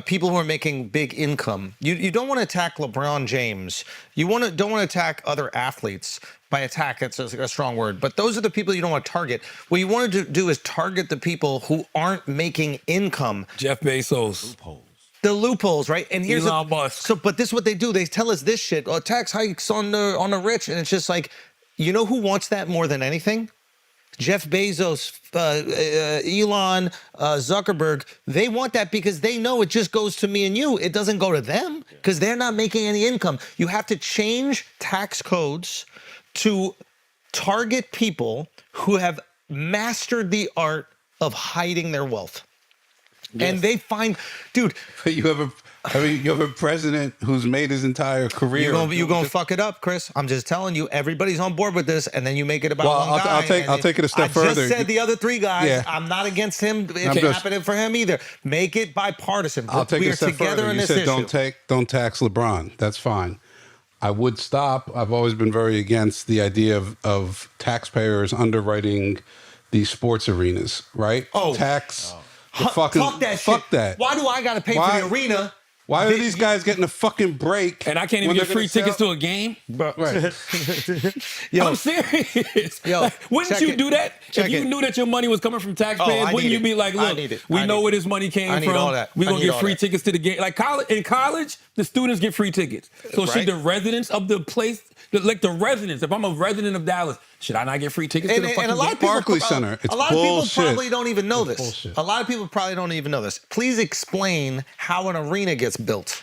people who are making big income. You don't want to attack LeBron James. You don't want to attack other athletes. By attack, it's a strong word, but those are the people you don't want to target. What you want to do is target the people who aren't making income. Jeff Bezos. The loopholes, right? And here's Elon Musk. but this is what they do. They tell us this shit. Oh, tax hikes on the rich, and it's just like, you know who wants that more than anything? Jeff Bezos, Elon, Zuckerberg. They want that because they know it just goes to me and you. It doesn't go to them because they're not making any income. You have to change tax codes to target people who have mastered the art of hiding their wealth. Yes. And they find, dude. You have a president who's made his entire career. You're gonna fuck it up, Chris. I'm just telling you. Everybody's on board with this, and then you make it about one guy. I'll take it a step further. I just said the other three guys. Yeah. I'm not against him. It can happen for him either. Make it bipartisan. I'll take it a step further. You said issue. don't tax LeBron. That's fine. I would stop. I've always been very against the idea of taxpayers underwriting these sports arenas, right? Fuck that. Why do I got to pay for the arena? Why are these guys getting a fucking break? And I can't even get free tickets to a game? Right. Yo, I'm serious. Yo, like, wouldn't you do that? If you knew that your money was coming from taxpayers, wouldn't you be like, look, we know where this money came from. We're going to get free tickets to the game. Like in college, the students get free tickets. So should the residents of the place, like the residents, if I'm a resident of Dallas, should I not get free tickets to the fucking game? Barclays Center. It's a lot of people bullshit. probably don't even know this. A lot of people probably don't even know this. Please explain how an arena gets built.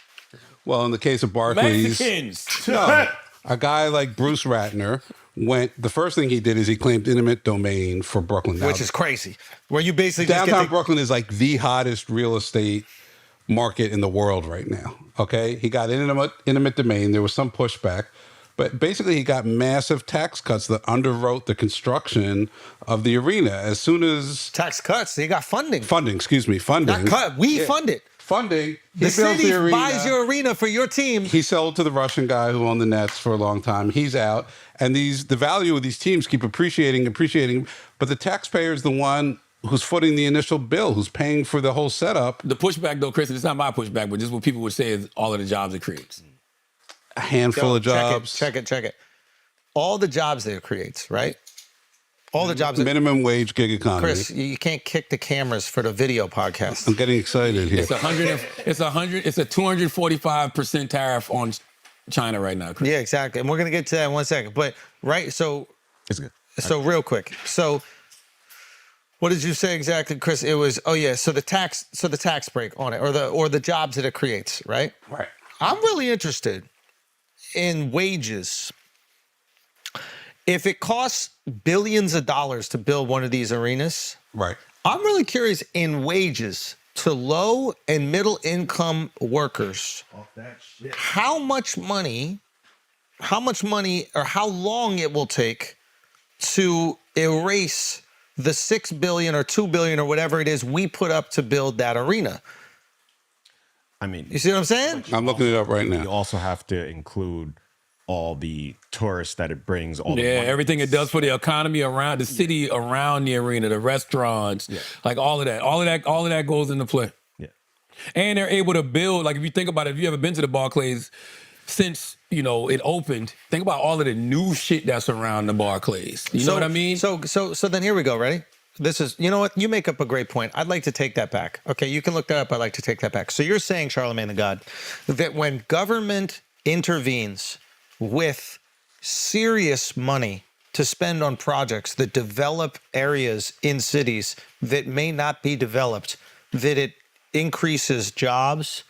Well, in the case of Barclays, Mexicans. No, a guy like Bruce Ratner the first thing he did is he claimed intimate domain for Brooklyn. Which is crazy. Where you basically downtown Brooklyn is like the hottest real estate market in the world right now. Okay? He got intimate domain. There was some pushback. But basically, he got massive tax cuts that underwrote the construction of the arena. As soon as... Tax cuts? He got funding. Funding. Not cut. We fund it. Funding. The city buys your arena for your team. He sold to the Russian guy who owned the Nets for a long time. He's out. And the value of these teams keep appreciating. But the taxpayer is the one who's footing the initial bill, who's paying for the whole setup. The pushback, though, Chris, it's not my pushback, but just what people would say is all of the jobs it creates. A handful of jobs. Check it. All the jobs that it creates, right? All the jobs. Minimum wage gig economy. Chris, you can't kick the cameras for the video podcast. I'm getting excited here. It's a 245% tariff on China right now, Chris. Yeah, exactly. And we're gonna get to that in 1 second. But so it's good. So real quick. So what did you say exactly, Chris? It was so the tax break on it, or the jobs that it creates, right? Right. I'm really interested in wages. If it costs billions of dollars to build one of these arenas, right? I'm really curious in wages to low and middle income workers. How much money, or how long it will take to erase the $6 billion or $2 billion or whatever it is we put up to build that arena. I mean, you see what I'm saying? I'm looking it up right now. You also have to include all the tourists that it brings. All the money. Everything it does for the economy around the city, around the arena, the restaurants, like all of that goes into play. Yeah, and they're able to build. Like if you think about it, if you ever been to the Barclays since it opened, think about all of the new shit that's around the Barclays. You know what I mean? So then here we go. Ready? This is, you know what? You make up a great point. I'd like to take that back. Okay, you can look that up. I'd like to take that back. So you're saying, Charlamagne the God, that when government intervenes with serious money to spend on projects that develop areas in cities that may not be developed, that it increases jobs,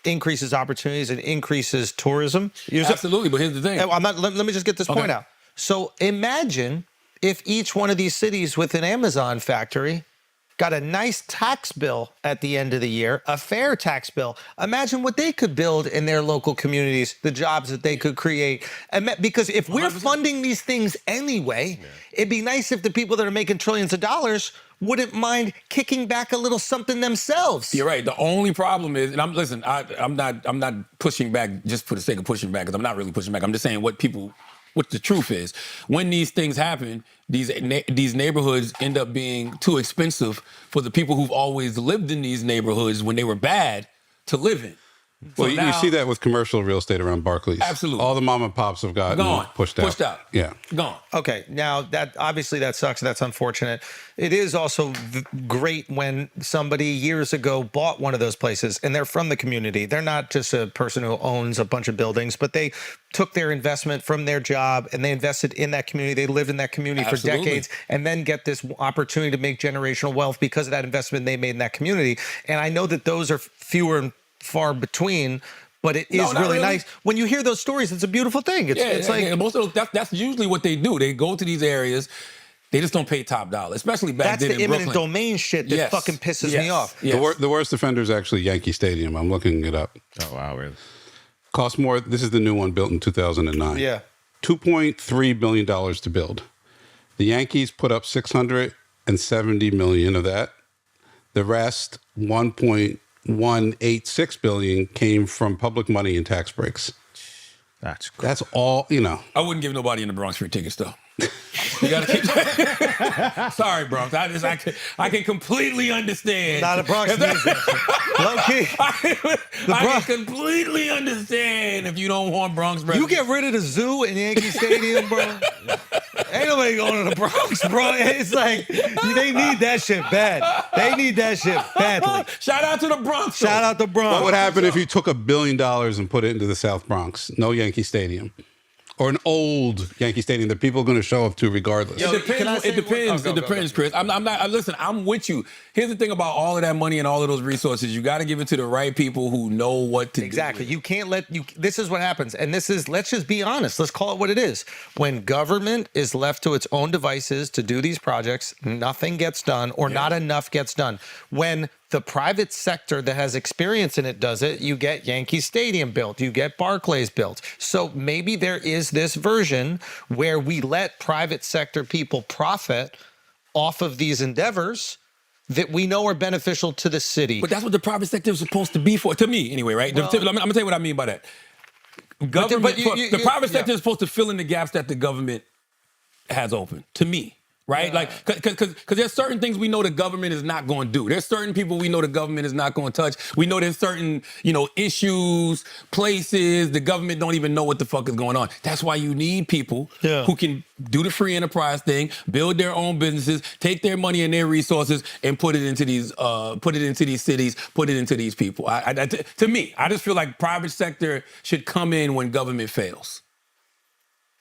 increases opportunities, and increases tourism? Absolutely, but here's the thing. Let me just get this point out. So imagine if each one of these cities with an Amazon factory got a nice tax bill at the end of the year, a fair tax bill. Imagine what they could build in their local communities, the jobs that they could create. Because if we're 100%. Funding these things anyway, it'd be nice if the people that are making trillions of dollars wouldn't mind kicking back a little something themselves. You're right. The only problem is, and I'm not pushing back just for the sake of pushing back, because I'm not really pushing back. I'm just saying what the truth is. When these things happen, these neighborhoods end up being too expensive for the people who've always lived in these neighborhoods when they were bad to live in. So Well, you now- see that with commercial real estate around Barclays. Absolutely. All the mom and pops have gotten Gone. pushed out. Pushed out. Yeah. Gone. Okay, now that obviously that sucks. That's unfortunate. It is also great when somebody years ago bought one of those places and they're from the community. They're not just a person who owns a bunch of buildings, but they took their investment from their job and they invested in that community. They lived in that community Absolutely. for decades and then get this opportunity to make generational wealth because of that investment they made in that community. And I know that those are fewer and far between. But it is not really really. nice when you hear those stories. It's a beautiful thing. It's like most of those, that's usually what they do. They go to these areas. They just don't pay top dollar, especially back that's then the in imminent Brooklyn. domain shit that Yes. fucking pisses Yes. me off. Yes. The worst offender is actually Yankee Stadium. I'm looking it up. Oh wow, really? Cost more. This is the new one built in 2009. Yeah. $2.3 billion to build. The Yankees put up $670 million of that. The rest, $1.186 billion, came from public money and tax breaks. That's That's all, you know. I wouldn't give nobody in the Bronx free tickets though. You gotta keep. Sorry, Bronx. I can completely understand. Not a Bronx music. Low key. I can completely understand if you don't want Bronx. You get rid of the zoo in Yankee Stadium, bro. Ain't nobody going to the Bronx, bro. It's like they need that shit bad. They need that shit badly. Shout out to the Bronx. Shout out to Bronx. What would happen if you took $1 billion and put it into the South Bronx? No Yankee Stadium. Or an old Yankee Stadium that people are going to show up to regardless. Yo, It can I depends. say It depends. one- oh, go, It depends, Chris. I'm not. Listen, I'm with you. Here's the thing about all of that money and all of those resources. You got to give it to the right people who know what to Exactly. do. You can't let you. This is what happens, and this is. Let's just be honest. Let's call it what it is. When government is left to its own devices to do these projects, nothing gets done, or not enough gets done. When the private sector that has experience in it does it, you get Yankee Stadium built, you get Barclays built. So maybe there is this version where we let private sector people profit off of these endeavors that we know are beneficial to the city. But that's what the private sector is supposed to be for, to me anyway, right? I'm gonna tell you what I mean by that. Government, the private sector is supposed to fill in the gaps that the government has open. To me. Right? Like, because there's certain things we know the government is not going to do. There's certain people we know the government is not going to touch. We know there's certain, issues, places, the government don't even know what the fuck is going on. That's why you need people who can do the free enterprise thing, build their own businesses, take their money and their resources and put it into these cities, put it into these people. To me, I just feel like private sector should come in when government fails.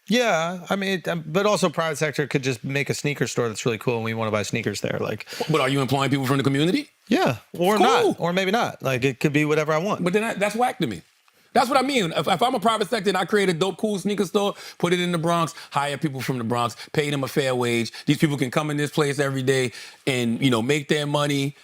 Yeah, I mean, but also private sector could just make a sneaker store that's really cool and we want to buy sneakers there. Like, But are you employing people from the community? yeah, or Cool. not, or maybe not. Like, it could be whatever I want. But then that's whack to me. That's what I mean. If I'm a private sector and I create a dope, cool sneaker store, put it in the Bronx, hire people from the Bronx, pay them a fair wage. These people can come in this place every day and, make their money,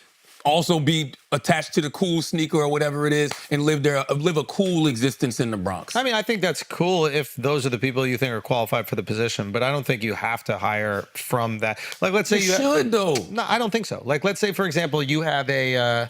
also be attached to the cool sneaker or whatever it is, and live a cool existence in the Bronx. I mean, I think that's cool if those are the people you think are qualified for the position, but I don't think you have to hire from that. Like, let's say You you should, though. No, I don't think so. Like, let's say, for example, you have a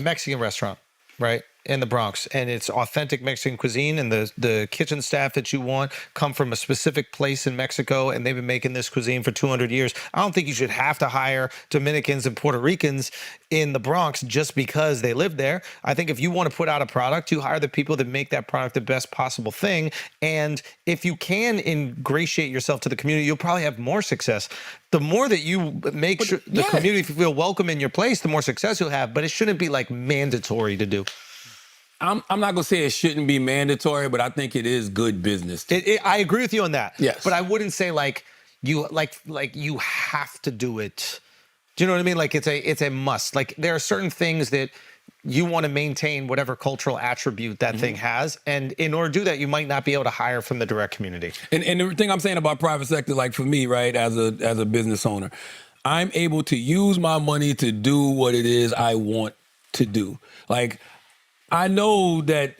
Mexican restaurant, right, in the Bronx, and it's authentic Mexican cuisine, and the kitchen staff that you want come from a specific place in Mexico, and they've been making this cuisine for 200 years. I don't think you should have to hire Dominicans and Puerto Ricans in the Bronx just because they live there. I think if you want to put out a product, you hire the people that make that product the best possible thing, and if you can ingratiate yourself to the community, you'll probably have more success. The more that you make sure the community feel welcome in your place, the more success you'll have, but it shouldn't be like mandatory to do. I'm not gonna say it shouldn't be mandatory, but I think it is good business. I agree with you on that. Yes. But I wouldn't say like you have to do it. Do you know what I mean? Like it's a must. Like there are certain things that you want to maintain whatever cultural attribute that thing has. And in order to do that, you might not be able to hire from the direct community. And the thing I'm saying about private sector, like for me, right, as a business owner, I'm able to use my money to do what it is I want to do. Like, I know that,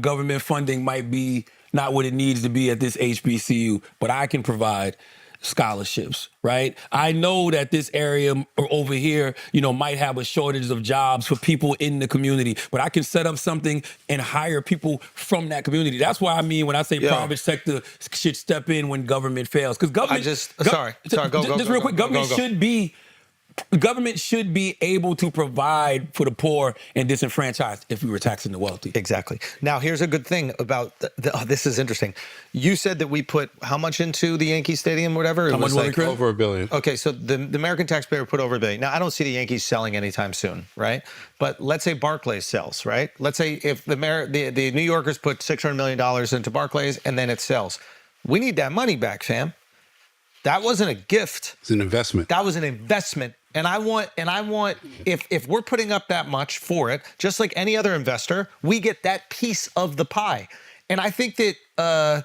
government funding might be not what it needs to be at this HBCU, but I can provide scholarships, right? I know that this area over here, might have a shortage of jobs for people in the community, but I can set up something and hire people from that community. That's why I mean when I say private sector should step in when government fails. Because government... Go Just real quick, government should be government should be able to provide for the poor and disenfranchised if we were taxing the wealthy. Exactly. Now, here's a good thing about this is interesting. You said that we put how much into the Yankee Stadium, whatever? How much was it, Chris? Over $1 billion. Okay, so the American taxpayer put over $1 billion. Now, I don't see the Yankees selling anytime soon, right? But let's say Barclays sells, right? Let's say if the New Yorkers put $600 million into Barclays and then it sells. We need that money back, fam. That wasn't a gift. It's an investment. That was an investment. And I want if we're putting up that much for it, just like any other investor, we get that piece of the pie. And I think that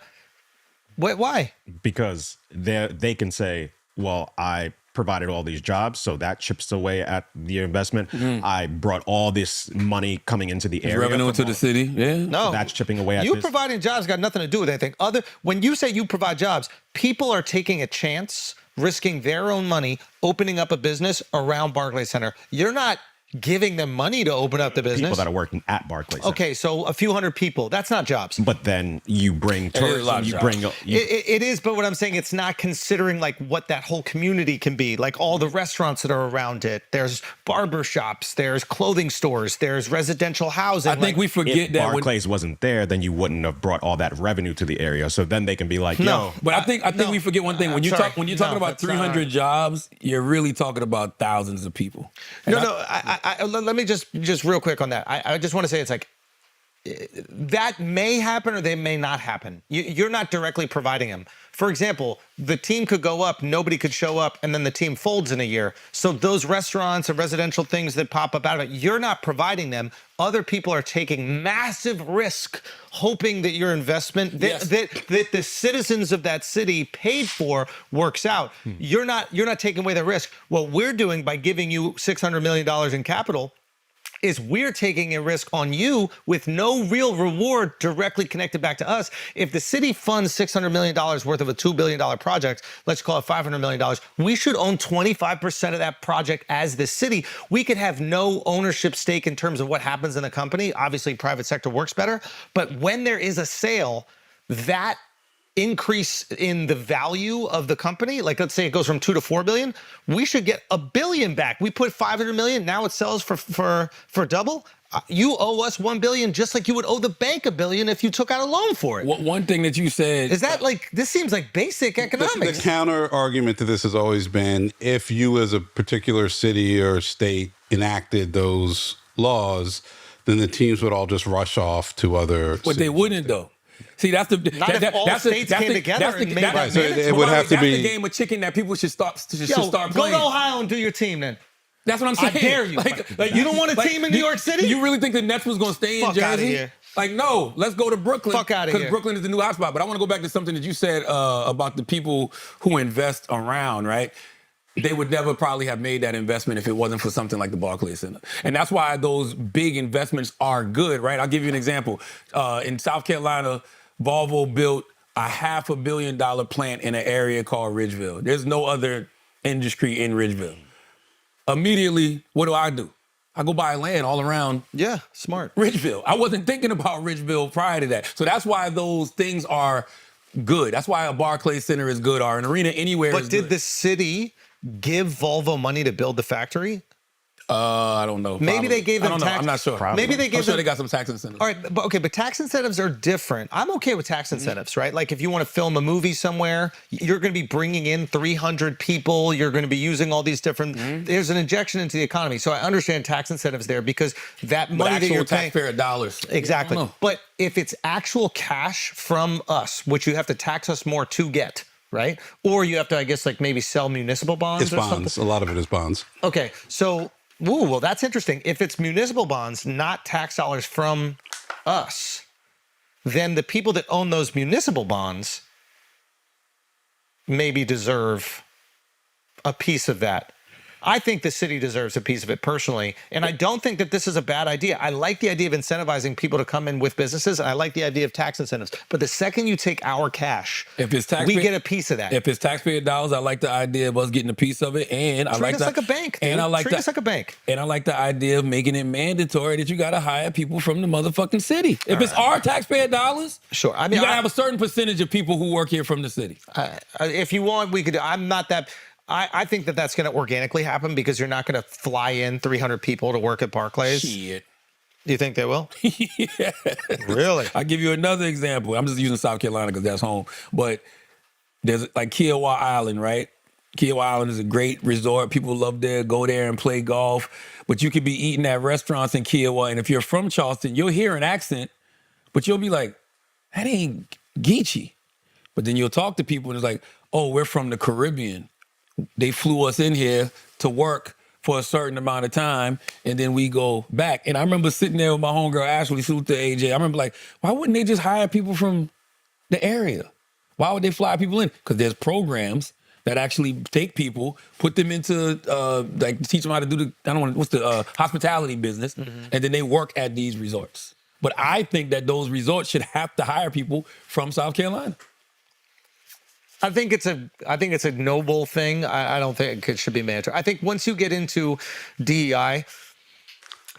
why? Because they can say, well, I provided all these jobs, so that chips away at the investment. I brought all this money coming into the area. Revenue to the city. Yeah. No, that's chipping away at you this. providing jobs got nothing to do with anything. When you say you provide jobs, people are taking a chance, risking their own money, opening up a business around Barclays Center. You're not giving them money to open up the business. People that are working at Barclays Center. Okay, so a few hundred people. That's not jobs. But then you bring tourism. You bring. It is, but what I'm saying, it's not considering like what that whole community can be. Like all the restaurants that are around it. There's barber shops. There's clothing stores. There's residential housing. I think we forget if that Barclays wasn't there, then you wouldn't have brought all that revenue to the area. So then they can be like, No. yo. But I think we forget one thing. When you're talking about 300 jobs, you're really talking about thousands of people. Let me just real quick on that. I just want to say it's like that may happen or they may not happen. You're not directly providing them. For example, the team could go up, nobody could show up, and then the team folds in a year. So those restaurants and residential things that pop up out of it, you're not providing them. Other people are taking massive risk, hoping that your investment that the citizens of that city paid for works out. You're not taking away the risk. What we're doing by giving you $600 million in capital is we're taking a risk on you with no real reward directly connected back to us. If the city funds $600 million worth of a $2 billion project, let's call it $500 million, we should own 25% of that project as the city. We could have no ownership stake in terms of what happens in the company. Obviously, private sector works better. But when there is a sale, that increase in the value of the company, like let's say it goes from 2 to 4 billion, we should get $1 billion back. We put 500 million, now it sells for double. You owe us 1 billion just like you would owe the bank $1 billion if you took out a loan for it. One thing that you said is that like this seems like basic economics. The counter argument to this has always been if you as a particular city or state enacted those laws, then the teams would all just rush off to other But they wouldn't though. See, that's the states came together and made that so it would have to be the game of chicken that people should start playing. Go to Ohio and do your team then. That's what I'm saying. I dare you. Like you don't want a team in New York City? You really think the Nets was going to stay in Jersey? Fuck out of here. Like, no, let's go to Brooklyn. Fuck out of here. Because Brooklyn is the new hotspot. But I want to go back to something that you said about the people who invest around, right? They would never probably have made that investment if it wasn't for something like the Barclays Center. And that's why those big investments are good, right? I'll give you an example. In South Carolina, Volvo built a $500 million plant in an area called Ridgeville. There's no other industry in Ridgeville. Immediately, what do? I go buy land all around. Yeah, smart. Ridgeville. I wasn't thinking about Ridgeville prior to that. So that's why those things are good. That's why a Barclays Center is good, or an arena anywhere is good. But did the city give Volvo money to build the factory? I don't know. Maybe they gave them tax. I'm not sure. Maybe they gave I'm sure them. they got some tax incentives. All right, but tax incentives are different. I'm okay with tax incentives, right? Like if you want to film a movie somewhere, you're going to be bringing in 300 people. You're going to be using all these different. There's an injection into the economy, so I understand tax incentives there because that money that you're paying. Taxpayer dollars. Exactly. But if it's actual cash from us, which you have to tax us more to get. Right? Or you have to, I guess, like maybe sell municipal bonds It's or bonds. something. A lot of it is bonds. Okay, so, well, that's interesting. If it's municipal bonds, not tax dollars from us, then the people that own those municipal bonds maybe deserve a piece of that. I think the city deserves a piece of it personally, and I don't think that this is a bad idea. I like the idea of incentivizing people to come in with businesses, and I like the idea of tax incentives. But the second you take our cash, we get a piece of that. If it's taxpayer dollars, I like the idea of us getting a piece of it, and Treat us like a bank, dude. And I like Treat us like a bank. And I like the idea of making it mandatory that you got to hire people from the motherfucking city. If it's our taxpayer dollars, sure. I mean, you got to have a certain percentage of people who work here from the city. If you want, we could. I'm not that. I think that that's going to organically happen because you're not going to fly in 300 people to work at Barclays. Shit. Do you think they will? Yeah. Really? I'll give you another example. I'm just using South Carolina because that's home. But there's like Kiowa Island, right? Kiowa Island is a great resort. People love there, go there and play golf. But you could be eating at restaurants in Kiowa, and if you're from Charleston, you'll hear an accent, but you'll be like, that ain't Geechee. But then you'll talk to people and it's like, oh, we're from the Caribbean. They flew us in here to work for a certain amount of time, and then we go back. And I remember sitting there with my homegirl, Ashley, salute to AJ. I remember like, why wouldn't they just hire people from the area? Why would they fly people in? Because there's programs that actually take people, put them into, like teach them how to do the hospitality business, and then they work at these resorts. But I think that those resorts should have to hire people from South Carolina. I think it's a noble thing. I don't think it should be mandatory. I think once you get into DEI,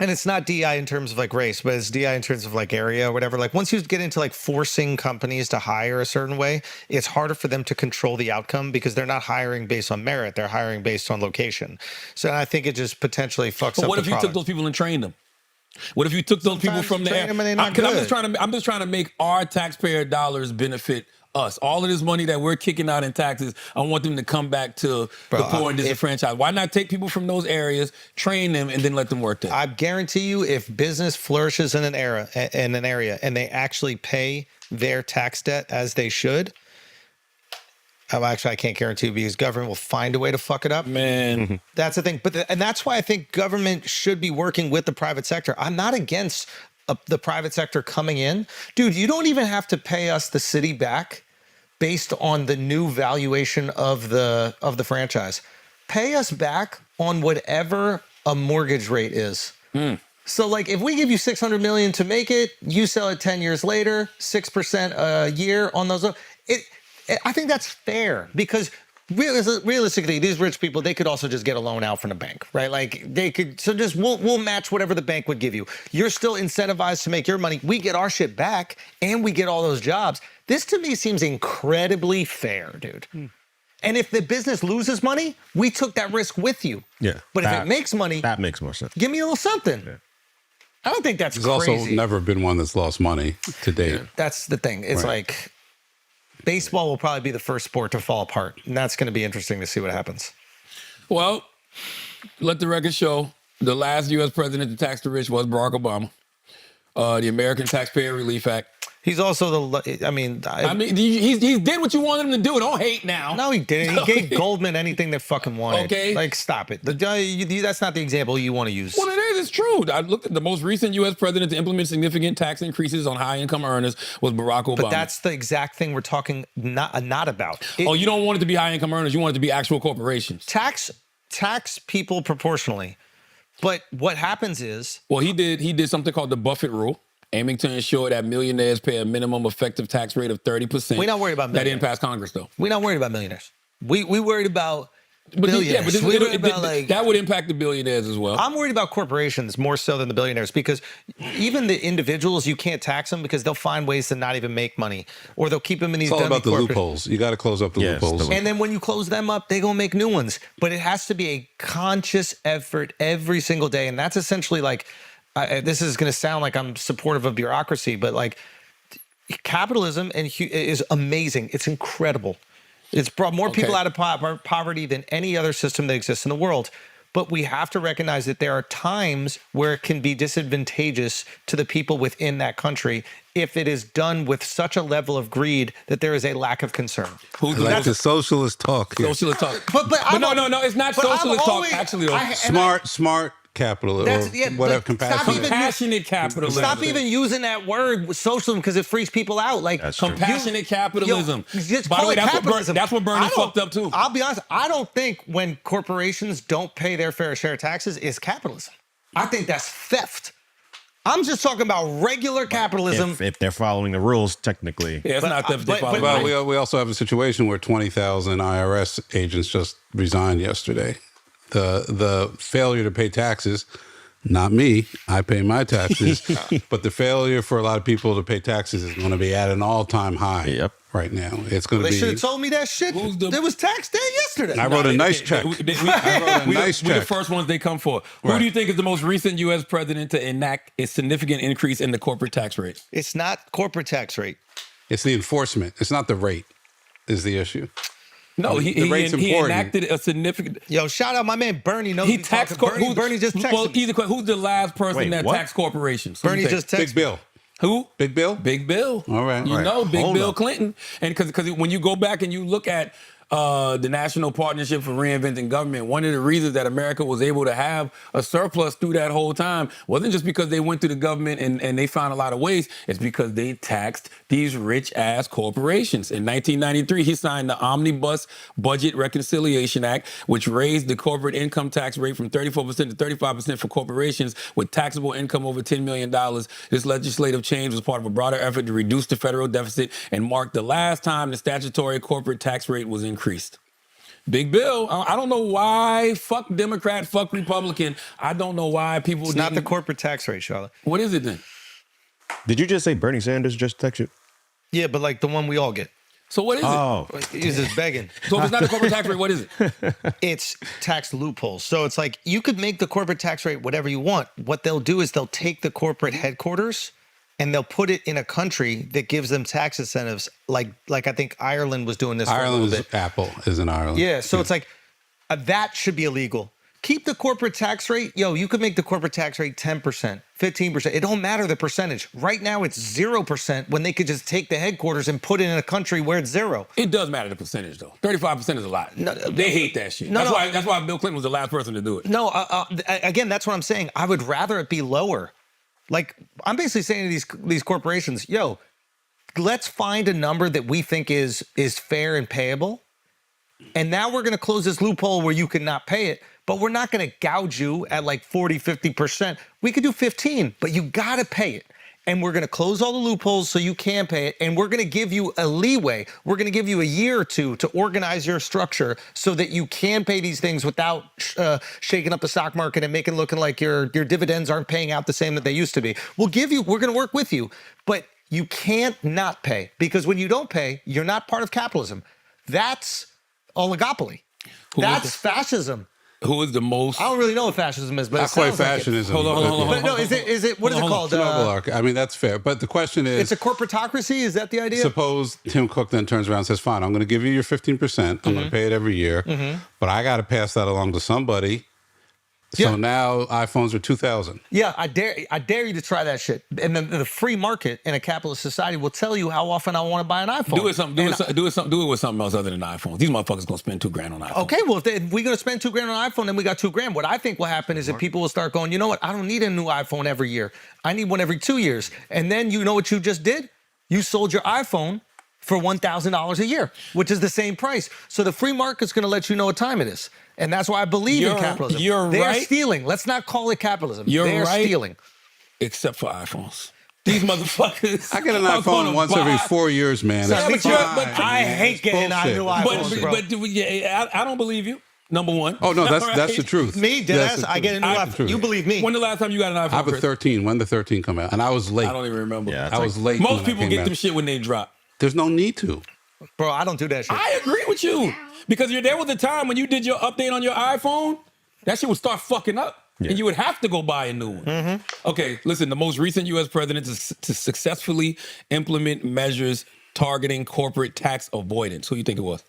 and it's not DEI in terms of like race, but it's DEI in terms of like area or whatever. Like once you get into like forcing companies to hire a certain way, it's harder for them to control the outcome because they're not hiring based on merit. They're hiring based on location. So I think it just potentially fucks up the product. But what if you took those people and trained them? What if you took those people from the area? I'm just trying to make our taxpayer dollars benefit us. All of this money that we're kicking out in taxes, I want them to come back to the poor and disenfranchised. Why not take people from those areas, train them, and then let them work there? I guarantee you, if business flourishes in an area, and they actually pay their tax debt as they should, I can't guarantee because government will find a way to fuck it up. Man. That's the thing. And that's why I think government should be working with the private sector. I'm not against the private sector coming in. Dude, you don't even have to pay us the city back based on the new valuation of the franchise. Pay us back on whatever a mortgage rate is. So like if we give you $600 million to make it, you sell it 10 years later, 6% a year on those. I think that's fair because realistically, these rich people, they could also just get a loan out from the bank, right? Like they could, so just we'll match whatever the bank would give you. You're still incentivized to make your money. We get our shit back and we get all those jobs. This to me seems incredibly fair, dude. And if the business loses money, we took that risk with you. Yeah. But if it makes money, that makes more sense. Give me a little something. Yeah. I don't think that's There's crazy. also never been one that's lost money to date. Yeah. That's the thing. It's like baseball will probably be the first sport to fall apart. And that's going to be interesting to see what happens. Well, let the record show the last U.S. president to tax the rich was Barack Obama. The American Taxpayer Relief Act. He's also he did what you wanted him to do. Don't hate now. No, he didn't. He gave Goldman anything they fucking wanted. Okay. Like, stop it. That's not the example you want to use. Well, it is. It's true. I looked at the most recent U.S. president to implement significant tax increases on high-income earners was Barack Obama. But that's the exact thing we're talking not about. You don't want it to be high-income earners. You want it to be actual corporations. Tax people proportionally. But what happens is... Well, he did something called the Buffett Rule, aiming to ensure that millionaires pay a minimum effective tax rate of 30%. We're not worried about millionaires. That didn't pass Congress, though. We're not worried about millionaires. We worried about billionaires. That would impact the billionaires as well. I'm worried about corporations more so than the billionaires because even the individuals, you can't tax them because they'll find ways to not even make money or they'll keep them in these dummy dummy corporations. It's all about the loopholes. You got to close up the loopholes. And then when you close them up, they're going to make new ones. But it has to be a conscious effort every single day. And that's essentially like, this is going to sound like I'm supportive of bureaucracy, but like capitalism is amazing. It's incredible. It's brought more people out of poverty than any other system that exists in the world. But we have to recognize that there are times where it can be disadvantageous to the people within that country if it is done with such a level of greed that there is a lack of concern. That's the socialist talk. Socialist talk. But no, it's not socialist talk, actually, though. Smart capitalism, whatever capacity. Compassionate capitalism. Stop even using that word socialism because it freaks people out. Like compassionate capitalism. By the way, that's what Bernie fucked up too. I'll be honest. I don't think when corporations don't pay their fair share of taxes is capitalism. I think that's theft. I'm just talking about regular capitalism. If they're following the rules, technically. Yeah, it's not theft. Well, we also have a situation where 20,000 IRS agents just resigned yesterday. The failure to pay taxes Not me. I pay my taxes. But the failure for a lot of people to pay taxes is going to be at an all-time high right now. It's going to They be... should have told me that shit. There was tax day yesterday. I wrote a nice check. We I wrote a nice We're the check. first ones they come for. Who Right. do you think is the most recent U.S. president to enact a significant increase in the corporate tax rate? It's not corporate tax rate. It's the enforcement. It's not the rate is the issue. No, The rate's he important. enacted a significant. Yo, shout out my man Bernie. Knows He what taxed. he's talking. Bernie just texted Well, me. either who's the last person Wait, that what? taxed corporations? Who Bernie you think? just texted Big Bill. Who? Big Bill? Big Bill. All right. You All right. know, Big Hold Bill up. Clinton. And because when you go back and you look at the National Partnership for Reinventing Government, one of the reasons that America was able to have a surplus through that whole time wasn't just because they went through the government and they found a lot of ways. It's because they taxed these rich-ass corporations. In 1993, he signed the Omnibus Budget Reconciliation Act, which raised the corporate income tax rate from 34% to 35% for corporations with taxable income over $10 million. This legislative change was part of a broader effort to reduce the federal deficit and marked the last time the statutory corporate tax rate was increased. Big Bill, I don't know why. Fuck Democrat, fuck Republican. I don't know why people. It's not the corporate tax rate, Charlotte. What is it then? Did you just say Bernie Sanders just text you? Yeah, but like the one we all get. So what is Oh, He's just begging. it? So if it's not a corporate tax rate, what is it? It's tax loopholes. So it's like you could make the corporate tax rate whatever you want. What they'll do is they'll take the corporate headquarters and they'll put it in a country that gives them tax incentives. Like I think Ireland was doing this for a Ireland little is bit. Apple is in Ireland. Yeah, so it's like that should be illegal. Keep the corporate tax rate. Yo, you could make the corporate tax rate 10%, 15%. It don't matter the percentage. Right now it's 0% when they could just take the headquarters and put it in a country where it's zero. It does matter the percentage though. 35% is a lot. No, they hate that shit. No, That's why Bill Clinton was the last person to do it. No, again, that's what I'm saying. I would rather it be lower. Like I'm basically saying to these corporations, yo, let's find a number that we think is fair and payable. And now we're going to close this loophole where you cannot pay it, but we're not going to gouge you at like 40, 50%. We could do 15, but you got to pay it. And we're going to close all the loopholes so you can pay it. And we're going to give you a leeway. We're going to give you a year or two to organize your structure so that you can pay these things without shaking up the stock market and making it looking like your dividends aren't paying out the same that they used to be. We're going to work with you, but you can't not pay because when you don't pay, you're not part of capitalism. That's oligopoly. That's fascism. Who is the most? I don't really know what fascism is, but Not it quite sounds like it. fascism. Hold on. But no, is it what is it called? It's an oligarchy. I mean, that's fair. But the question is, It's a corporatocracy. Is that the idea? suppose Tim Cook then turns around and says, fine, I'm going to give you your 15%. I'm going to pay it every year. But I got to pass that along to somebody. So Yeah. now iPhones are 2,000. Yeah, I dare you to try that shit. And the free market in a capitalist society will tell you how often I want to buy an iPhone. Do it with something else other than iPhones. These motherfuckers gonna spend $2,000 on iPhones. Okay, well, if we're going to spend $2,000 on an iPhone, then we got $2,000. What I think will happen is that people will start going, you know what? I don't need a new iPhone every year. I need one every 2 years. And then you know what you just did? You sold your iPhone for $1,000 a year, which is the same price. So the free market's going to let you know what time it is. And that's why I believe in capitalism. They're right. Stealing. Let's not call it capitalism. You're They're right. stealing. Except for iPhones. These motherfuckers. I get an are iPhone gonna once buy- every 4 years, man. Yeah, That's but fine, I man. hate It's getting bullshit. new iPhones, bro. I don't believe you. Number one. Oh, no, that's Right? the truth. Me, That's deadass, the I get a new truth. iPhone. You believe me. When the last time you got an iPhone? I have a Chris? 13. When did the 13 come out? And I was late. I don't even remember. Yeah, I was late. Most when people I came get out. them shit when they drop. There's no need to. Bro, I don't do that shit. I agree with you because there was a time when you did your update on your iPhone, that shit would start fucking up. Yeah. And you would have to go buy a new one. Okay, listen, the most recent U.S. president to successfully implement measures targeting corporate tax avoidance. Who do you think it was?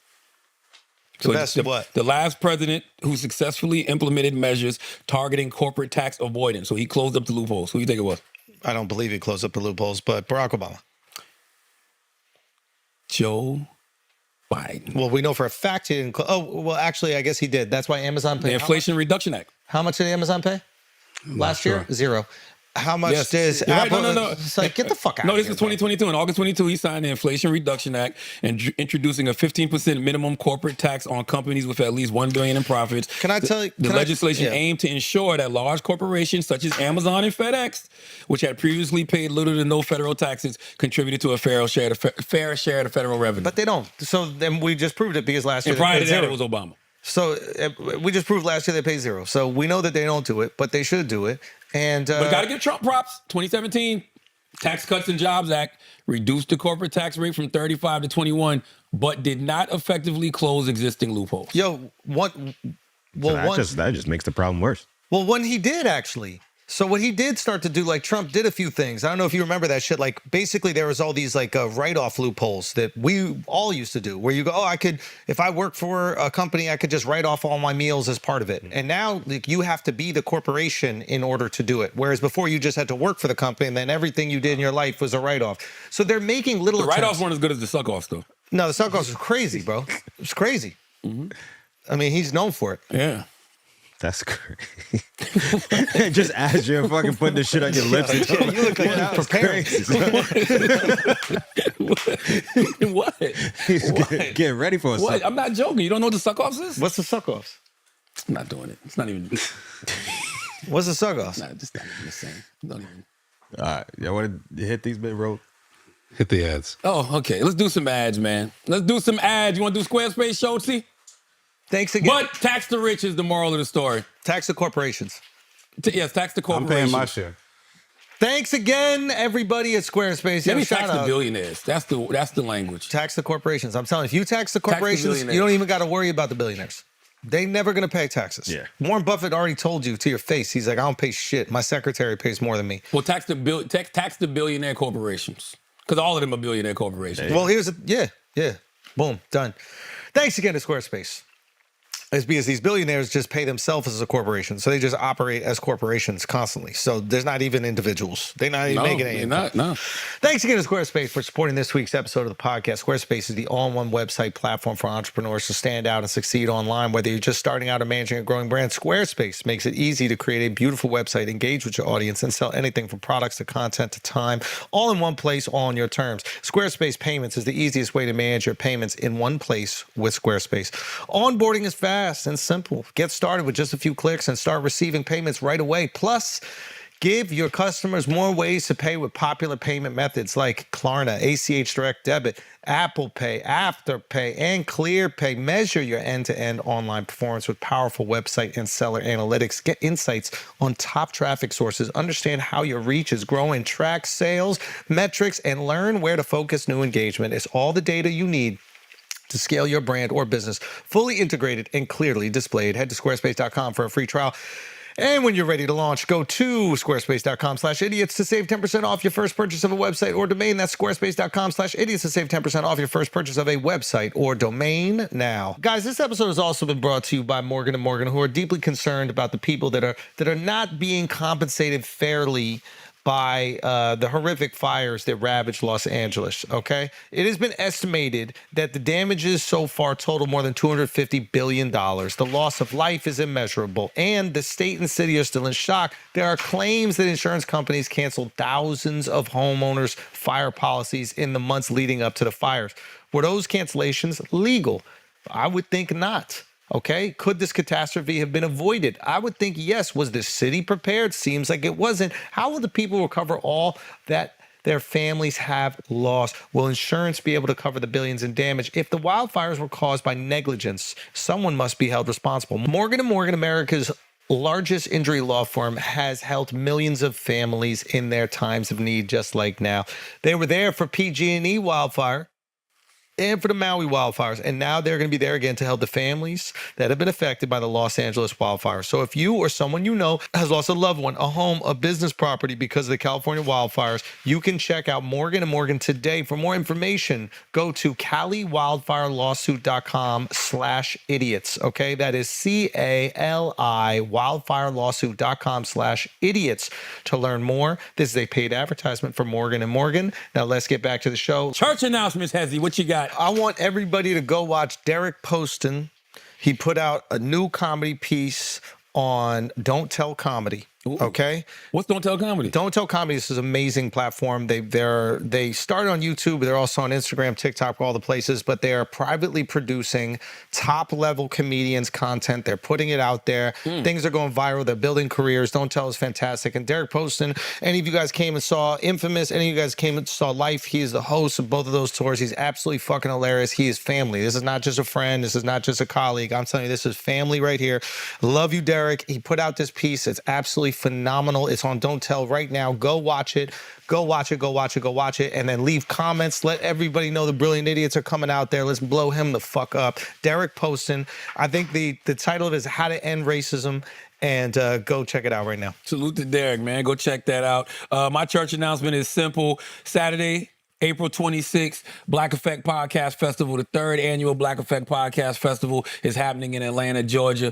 The last president who successfully implemented measures targeting corporate tax avoidance. So he closed up the loopholes. Who do you think it was? I don't believe he closed up the loopholes, but Barack Obama. Joe Biden. Well, we know for a fact he didn't. Well, actually, I guess he did. That's why Amazon paid. The Inflation Reduction Act. How much did Amazon pay last year? sure. 0. How much Yes. does You're right. Apple? No. It's like, get the fuck out No, of this here. is 2022. In August 22, he signed the Inflation Reduction Act and introducing a 15% minimum corporate tax on companies with at least $1 billion in profits. Can I tell you? The legislation aimed to ensure that large corporations such as Amazon and FedEx, which had previously paid little to no federal taxes, contributed to a fair share of the federal revenue. But they don't. So then we just proved it because last year and prior they to paid that, 0. it was Obama. So we just proved last year they pay zero. So we know that they don't do it, but they should do it. And But got to give Trump props. 2017, Tax Cuts and Jobs Act reduced the corporate tax rate from 35 to 21, but did not effectively close existing loopholes. yo, what? Well, That just makes the problem worse. Well, when he did actually. So what he did start to do, like Trump did a few things. I don't know if you remember that shit. Like basically there was all these like write-off loopholes that we all used to do where you go, oh, I could, if I work for a company, I could just write off all my meals as part of it. And now like, you have to be the corporation in order to do it. Whereas before you just had to work for the company and then everything you did in your life was a write-off. So they're making little The write-offs weren't as good as the suck-offs, though. No, the suck-offs was crazy, bro. It's crazy. I mean, he's known for it. Yeah. That's crazy. Just as you're fucking putting the shit on your lips. Yeah, you look like you're preparing. What? He's getting ready for a What? I'm not joking. You don't know what the suck-offs is? What's the suck-offs? I'm not doing it. It's not even. What's the suck-offs? Nah, just not even the same. Don't even. All right. Y'all want to hit these mid-roll? Hit the ads. Oh, okay. Let's do some ads, man. Let's do some ads. You want to do Squarespace, Schultzy? Thanks again. But tax the rich is the moral of the story. Tax the corporations. Yes, tax the I'm corporations. paying my share. Thanks again, everybody at Squarespace. Maybe Yo, shout tax the out. billionaires. That's the language. Tax the corporations. I'm telling you, if you tax the corporations, billionaires. you don't even got to worry about the billionaires. They never going to pay taxes. Yeah. Warren Buffett already told you to your face. He's like, I don't pay shit. My secretary pays more than me. Well, tax the billionaire corporations because all of them are billionaire corporations. Well, yeah. Boom, done. Thanks again to Squarespace. It's because these billionaires just pay themselves as a corporation. So they just operate as corporations constantly. So there's not even individuals. They're not even making any income. No. Thanks again to Squarespace for supporting this week's episode of the podcast. Squarespace is the all-in-one website platform for entrepreneurs to stand out and succeed online. Whether you're just starting out or managing a growing brand, Squarespace makes it easy to create a beautiful website, engage with your audience, and sell anything from products to content to time, all in one place, all on your terms. Squarespace Payments is the easiest way to manage your payments in one place with Squarespace. Onboarding is fast and simple. Get started with just a few clicks and start receiving payments right away. Plus, give your customers more ways to pay with popular payment methods like Klarna, ACH Direct Debit, Apple Pay, Afterpay, and ClearPay. Measure your end-to-end online performance with powerful website and seller analytics. Get insights on top traffic sources. Understand how your reach is growing. Track sales, metrics, and learn where to focus new engagement. It's all the data you need to scale your brand or business, fully integrated and clearly displayed. Head to squarespace.com for a free trial. And when you're ready to launch, go to squarespace.com/idiots to save 10% off your first purchase of a website or domain. That's squarespace.com/idiots to save 10% off your first purchase of a website or domain now. Guys, this episode has also been brought to you by Morgan & Morgan, who are deeply concerned about the people that are not being compensated fairly by the horrific fires that ravaged Los Angeles, okay? It has been estimated that the damages so far total more than $250 billion. The loss of life is immeasurable, and the state and city are still in shock. There are claims that insurance companies canceled thousands of homeowners' fire policies in the months leading up to the fires. Were those cancellations legal? I would think not. Okay, could this catastrophe have been avoided? I would think yes. Was the city prepared? Seems like it wasn't. How will the people recover all that their families have lost? Will insurance be able to cover the billions in damage? If the wildfires were caused by negligence, someone must be held responsible. Morgan & Morgan, America's largest injury law firm, has helped millions of families in their times of need, just like now. They were there for PG&E wildfire and for the Maui wildfires. And now they're going to be there again to help the families that have been affected by the Los Angeles wildfires. So if you or someone you know has lost a loved one, a home, a business property because of the California wildfires, you can check out Morgan & Morgan today. For more information, go to CaliWildfireLawsuit.com/idiots. Okay, that is CALI wildfirelawsuit.com/idiots to learn more. This is a paid advertisement for Morgan & Morgan. Now let's get back to the show. Church announcements, Hezzy. What you got? I want everybody to go watch Derek Poston. He put out a new comedy piece on Don't Tell Comedy. Okay. What's Don't Tell Comedy? Don't Tell Comedy is an amazing platform. They started on YouTube, but they're also on Instagram, TikTok, all the places. But they are privately producing top level comedians content. They're putting it out there. Things are going viral. They're building careers. Don't Tell is fantastic. And Derek Poston, any of you guys came and saw Infamous, any of you guys came and saw Life, he is the host of both of those tours. He's absolutely fucking hilarious. He is family. This is not just a friend. This is not just a colleague. I'm telling you, this is family right here. Love you, Derek. He put out this piece. It's absolutely phenomenal. It's on Don't Tell right now. Go watch it. Go watch it. Go watch it. Go watch it. And then leave comments. Let everybody know the brilliant idiots are coming out there. Let's blow him the fuck up. Derek Poston. I think the title of it is How to End Racism. And go check it out right now. Salute to Derek, man. Go check that out. My church announcement is simple. Saturday, April 26th, Black Effect Podcast Festival, the third annual Black Effect Podcast Festival is happening in Atlanta, Georgia.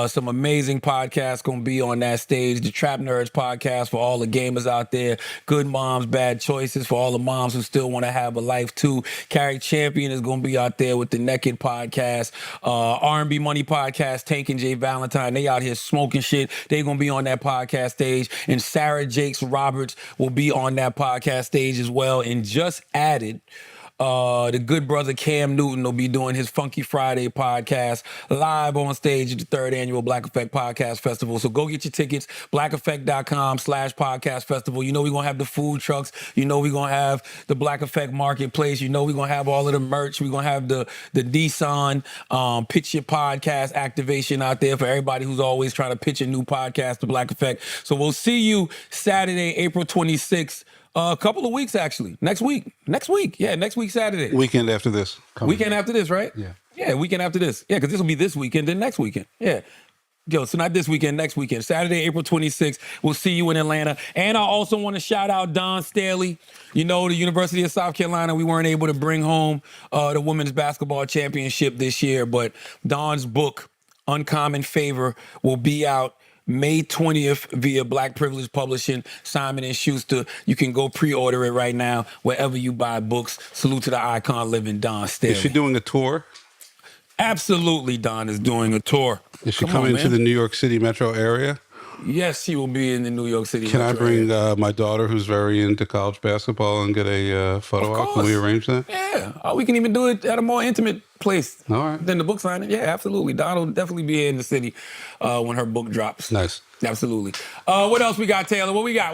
Some amazing podcasts going to be on that stage. The Trap Nerds podcast for all the gamers out there. Good Moms, Bad Choices for all the moms who still want to have a life too. Carrie Champion is going to be out there with the Naked podcast. R&B Money podcast, Tank and Jay Valentine. They out here smoking shit. They going to be on that podcast stage. And Sarah Jakes Roberts will be on that podcast stage as well. And just added, the good brother Cam Newton will be doing his Funky Friday podcast live on stage at the third annual Black Effect Podcast Festival. So go get your tickets, blackeffect.com/podcast festival. You know we're going to have the food trucks. You know we're going to have the Black Effect Marketplace. You know we're going to have all of the merch. We're going to have the Nissan Pitch Your Podcast activation out there for everybody who's always trying to pitch a new podcast to Black Effect. So we'll see you Saturday, April 26th. A couple of weeks, actually. Next week. Yeah, next week, Saturday. Weekend after this. Weekend after this, right? Yeah. Yeah, weekend after this. Yeah, because this will be this weekend, then next weekend. Yeah. Yo, so not this weekend, next weekend. Saturday, April 26th. We'll see you in Atlanta. And I also want to shout out Don Staley. You know, the University of South Carolina, we weren't able to bring home the women's basketball championship this year, but Don's book, Uncommon Favor, will be out May 20th via Black Privilege Publishing, Simon & Schuster. You can go pre-order it right now wherever you buy books. Salute to the icon living Don Staley. Is she doing a tour? Absolutely, Don is doing a tour. Is she coming to the New York City metro area? Yes, she will be in the New York City Can I metro bring area. my daughter who's very into college basketball and get a photo op? Can we arrange that? Yeah. We can even do it at a more intimate place All right. than the book signing. Yeah, absolutely. Don will definitely be here in the city when her book drops. Nice. Absolutely. What else we got, Taylor? What we got? Yeah,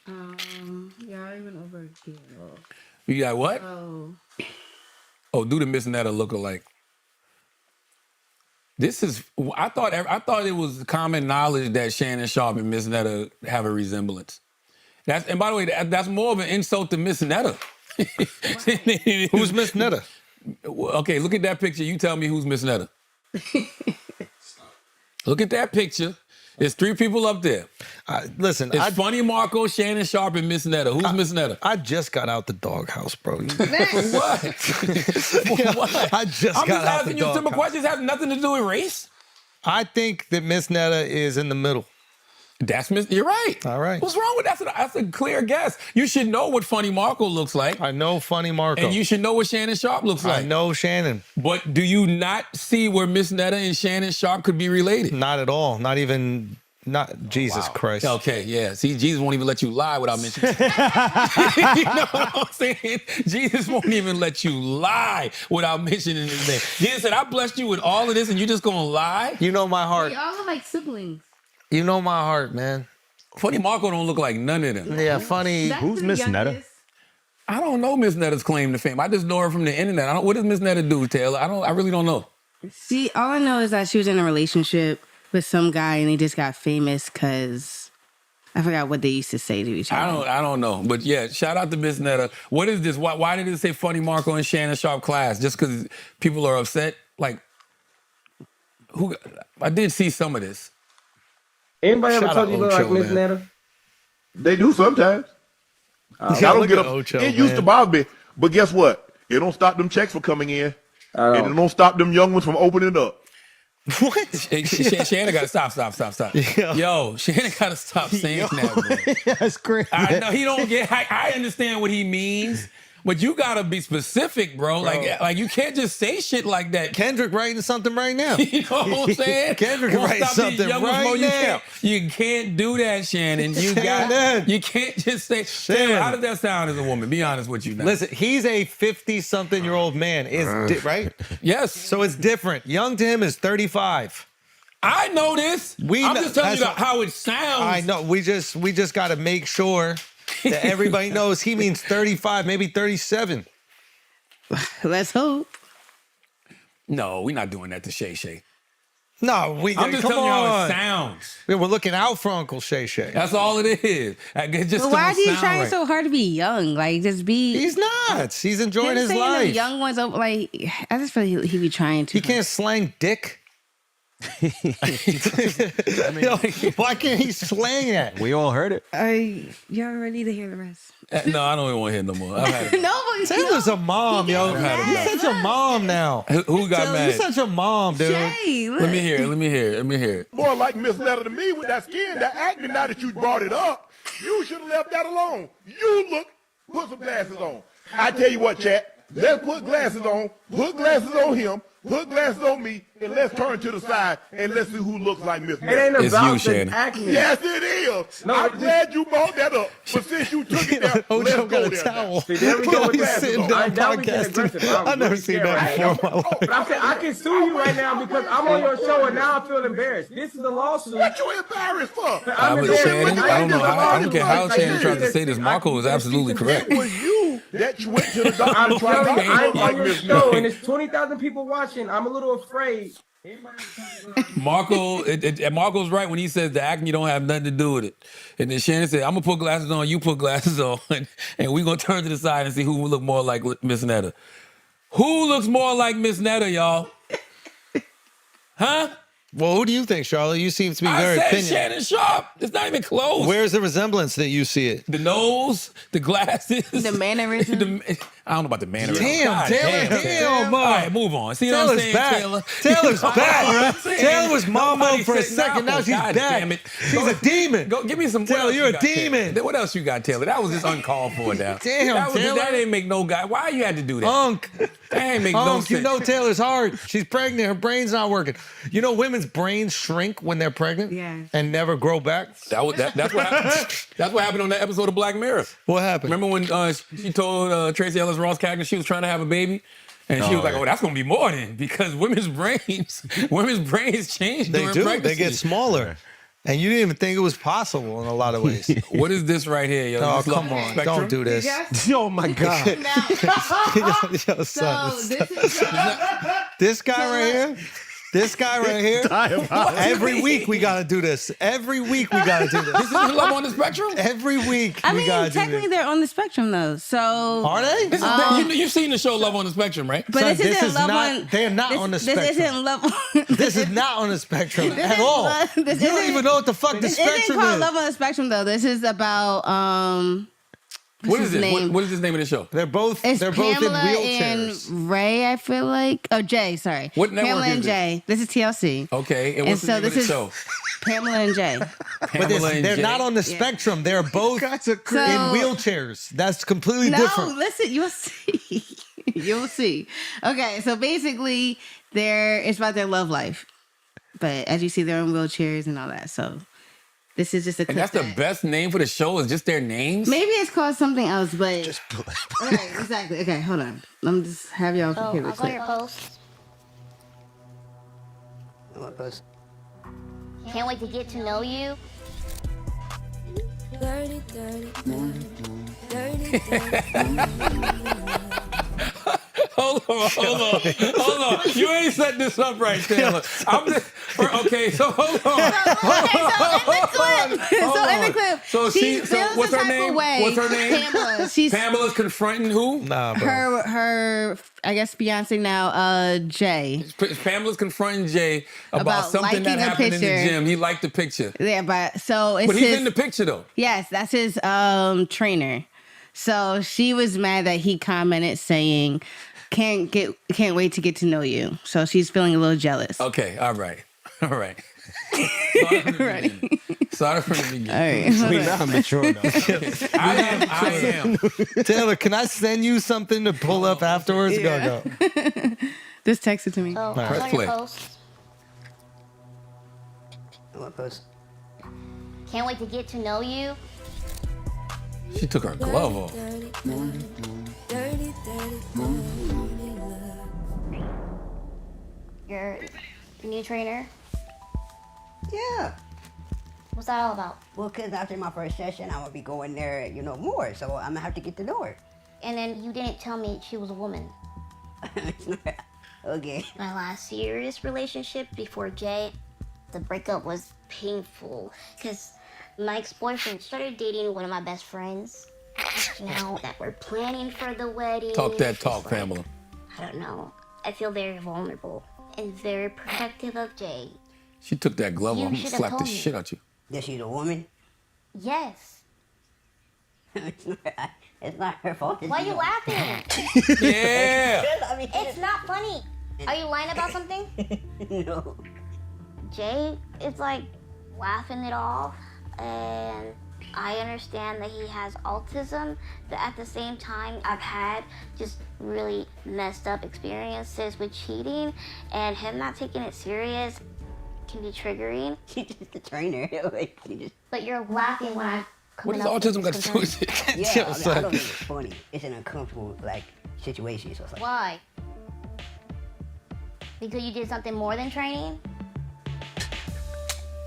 I went over again. You got what? Oh, Do the Miss Netta lookalike. This is. I thought it was common knowledge that Shannon Sharp and Miss Netta have a resemblance. And by the way, that's more of an insult to Miss Netta. Who's Miss Netta? Okay, look at that picture. You tell me who's Miss Netta. Look at that picture. There's three people up there. Listen, It's Funny Marco, Shannon Sharp, and Miss Netta. Who's Miss Netta? I just got out the doghouse, bro. For what? For what? I just I'm got just out asking the you simple doghouse. questions have nothing to do with race. I think that Miss Netta is in the middle. That's Miss. You're right. All right. What's wrong with that? That's a clear guess. You should know what Funny Marco looks like, I know Funny Marco. and you should know what Shannon Sharp looks like. I know Shannon. But do you not see where Miss Netta and Shannon Sharp could be related? Not at all. Not even. Not Jesus Christ. Okay, yeah. See, Jesus won't even let you lie without mentioning. You know what I'm saying? Jesus won't even let you lie without mentioning his name. Jesus said, "I blessed you with all of this, and you just gonna lie." You know my heart. we all look like siblings. You know my heart, man. Funny Marco don't look like none of them. Yeah, funny. That's Who's the Miss Netta? youngest. I don't know Miss Netta's claim to fame. I just know her from the internet. What does Miss Netta do, Taylor? I really don't know. All I know is that she was in a relationship with some guy and they just got famous because I forgot what they used to say to each other. I don't know. But yeah, shout out to Miss Netta. What is this? Why did it say Funny Marco and Shannon Sharp class? Just because people are upset? Like, who? I did see some of this. Anybody ever Shout told out you look like Ocho, Miss man. Netta? They do sometimes. I Yeah, don't look get at up. Ocho, It used to man. bother me, but guess what? It don't stop them checks from coming in, and it don't stop them young ones from opening it up. What? Shannon got to stop. Yeah. Yo, Shannon got to stop saying that, bro. That's crazy. I know he don't get. I understand what he means, but you gotta be specific, bro. Like you can't just say shit like that. Kendrick writing something right now. You know what I'm saying? Kendrick Won't writing stop these something young ones, right bro. now. You can't do that, Shannon. You can't just say. Shannon. Taylor, how does that sound as a woman? Be honest with you now. Listen, he's a 50-something-year-old man, right? Yes. So it's different. Young to him is 35. I know this. I'm just telling you how it sounds. I know. We just got to make sure that everybody knows he means 35, maybe 37. Let's hope. No, we're not doing that to Shay Shay. No, I'm just come telling you how on. it sounds. Yeah, we're looking out for Uncle Shay Shay. That's all it is. It just But why don't are you sound trying right. so hard to be young? Like, just be. He's not. He's enjoying him his saying life. The young ones, like, I just feel like he be trying to. He can't slang dick. Yo, why can't he slang that? We all heard it. Y'all ready to hear the rest? No, I don't even want to hear no more. I've had it. No, but Taylor's a mom, yo. You're such a mom now. Who got Taylor, mad? you're such a mom, dude. Jay, look. Let me hear it. More like Miss Letter to me with that skin, that acne. Now that you brought it up, you should have left that alone. Put some glasses on. I tell you what, chat. Let's put glasses on him, put glasses on me, and let's turn to the side and let's see who looks like Miss Letter. It ain't It's about you, the Shannon. acne. Yes, it is. No, I'm glad you brought that up. But since you took it there, let's Ojo go got a there. towel. See, there we go with He's that. sitting I down doubt we get podcasting. aggressive. I'm I've never really seen scared that right before in now. my life. But I'm saying I can sue you right now because I'm on your show and now I feel embarrassed. This is a lawsuit. What you embarrassed for? I I'm was embarrassed. Shannon. I don't know. I don't care how Like, Shannon tried to say this. Marco is absolutely correct. It was you that you went to the doctor I'm and tried telling to you, I'm look like on your Miss show Letter. and there's 20,000 people watching. I'm a little afraid. Marco's right when he says the acne don't have nothing to do with it. And then Shannon said, I'm going to put glasses on, you put glasses on, and we're going to turn to the side and see who will look more like Miss Netta. Who looks more like Miss Netta, y'all? Huh? Well, who do you think, Charlotte? You seem to be I very said opinionated. Shannon Sharp. It's not even close. Where's the resemblance that you see it? The nose, the glasses. The mannerism. I don't know about the mannerism. Damn, God Taylor, damn, All right, move on. See what I'm Taylor's saying, back. Taylor? Taylor's What back. I'm saying. Taylor was mambo Nobody for a said- second. Now she's God back. damn it. She's a demon. Go give me some. what Taylor, else you're you a got, demon. Taylor? What else you got, Taylor? That was just uncalled for now. Damn, Taylor. That ain't make no guy. Why you had to do that? Unk. That ain't make no Unk, sense. you know Taylor's hard. She's pregnant. Her brain's not working. You know women's brains shrink when they're pregnant Yeah. and never grow back? That's what happened. That's what happened on that episode of Black Mirror. What happened? Remember when she told Tracy Ellis Ross Cagner she was trying to have a baby? And she was like, "Oh, that's gonna be more then, because women's brains change They during do. pregnancy. They get smaller. And you didn't even think it was possible in a lot of ways. What is this right here, yo? Oh, This come love on. spectrum? Don't do this. Oh my God. Yo, son, So this is this guy right here. This guy right here. Every week we gotta do this. Every week we gotta do This this. is love on the spectrum. Every week I we mean, gotta do technically this. they're on the spectrum though. So Are they? This is, you've seen the show Love on the Spectrum, right? but Son, this this isn't is love not- on. they are not on the This spectrum. isn't love. This is not on the spectrum This at is all. love- this You don't isn't- even know what the fuck the This isn't spectrum called is. love on the spectrum though. This is about What is his it? name? What is this name of the show? They're both It's they're both in Pamela wheelchairs. and Ray, I feel like. Oh, Jay, sorry. What network Pamela is and it? Jay. This is TLC. Okay, and what's And the so name of this the is show? Pamela and Jay. But Pamela and they're Jay? not on the spectrum. They're both in So- wheelchairs. That's completely No, different. listen, you'll see. You'll see. Okay, so basically, it's about their love life. But as you see, they're in wheelchairs and all that. So this is just a clip. And that's the that- best name for the show, is just their names? Maybe it's called something else, but okay, exactly. Okay, hold on. Let me just have y'all Oh, hear I the saw your clip. post. What post? Can't wait to get to know you. Dirty, dirty, dirty, dirty. Hold on. You ain't set this up right, Taylor. Okay, so hold on. So in the clip, So she so feels what's the her type of name? way. What's her name? Pamela. She's Pamela's confronting who? Nah, bro. her I guess fiance now, Jay. Pamela's confronting Jay about About something that liking a happened in the picture. gym. He liked the picture. Yeah, but so it's But he's his, in the picture though. yes, that's his trainer. So she was mad that he commented saying, can't wait to get to know you. So she's feeling a little jealous. Okay, all right. Ready? Start from the beginning. All right. We know I'm mature now. I am. Taylor, can I send you something to pull up afterwards? Yeah. Go. Just text it to me. So, Press what's on your play. post? What post? Can't wait to get to know you. She took her glove off. Dirty, dirty, dirty love. You're the new trainer. Yeah. What's that all about? Well, because after my first session, I'm going to be going there, more. So I'm going to have to get to know her. And then you didn't tell me she was a woman. Okay. My last serious relationship before Jay, the breakup was painful because my ex-boyfriend started dating one of my best friends. Now that we're planning for the wedding. Talk that it's talk, like, Pamela. I don't know. I feel very vulnerable and very protective of Jay. She took that glove You off and should have slapped the told me. shit out you. That she's a woman? Yes. It's not her fault. Why are you laughing? Yeah. I mean, It's not funny. Are you lying about something? No. Jay is like laughing it off, and I understand that he has autism, but at the same time, I've had just really messed up experiences with cheating, and him not taking it serious can be triggering. She's just a trainer. Like, she just, But you're laughing when I'm What coming does up with autism got these to do concerns. with it? yeah, I don't think it's funny. It's an uncomfortable, situation. So it's like, Why? Because you did something more than training?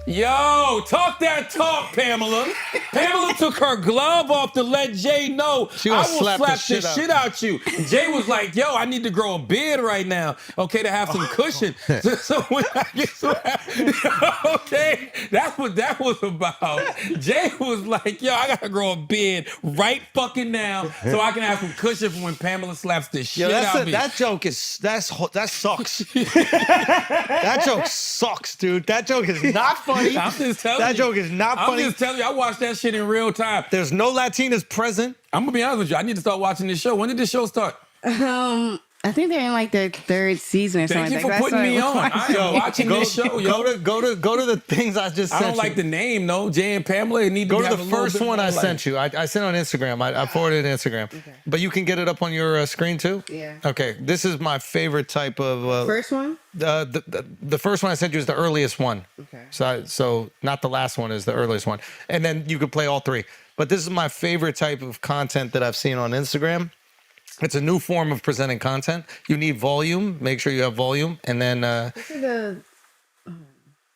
Yo, talk that talk, Pamela. Pamela took her glove off to let Jay know She I gonna will slap slap the the shit shit out you. Jay was like, yo, I need to grow a beard right now, okay, to have some cushion. So when I get slapped, okay, that's what that was about. Jay was like, yo, I gotta grow a beard right fucking now so I can have some cushion for when Pamela slaps the shit out of me. That joke that sucks. That joke sucks, dude. That joke is not funny. I'm just telling That you. joke is not funny. I'm just telling you, I watched that shit in real time. There's no Latinas present. I'm gonna be honest with you. I need to start watching this show. When did this show start? I think they're in like their third season or Thank something you like for that. putting me on. I am watching this show, yo. Go to the things I just I sent don't like you. the name, no. Jay and Pamela need to Go to have the a little first bit one more I like- sent you. I sent on Instagram. I forwarded it to Instagram. But you can get it up on your screen too? Yeah. Okay. This is my favorite type of... First one? the first one I sent you is the earliest one. Okay. So not the last one is the earliest one. And then you could play all three. But this is my favorite type of content that I've seen on Instagram. It's a new form of presenting content. You need volume. Make sure you have volume. And then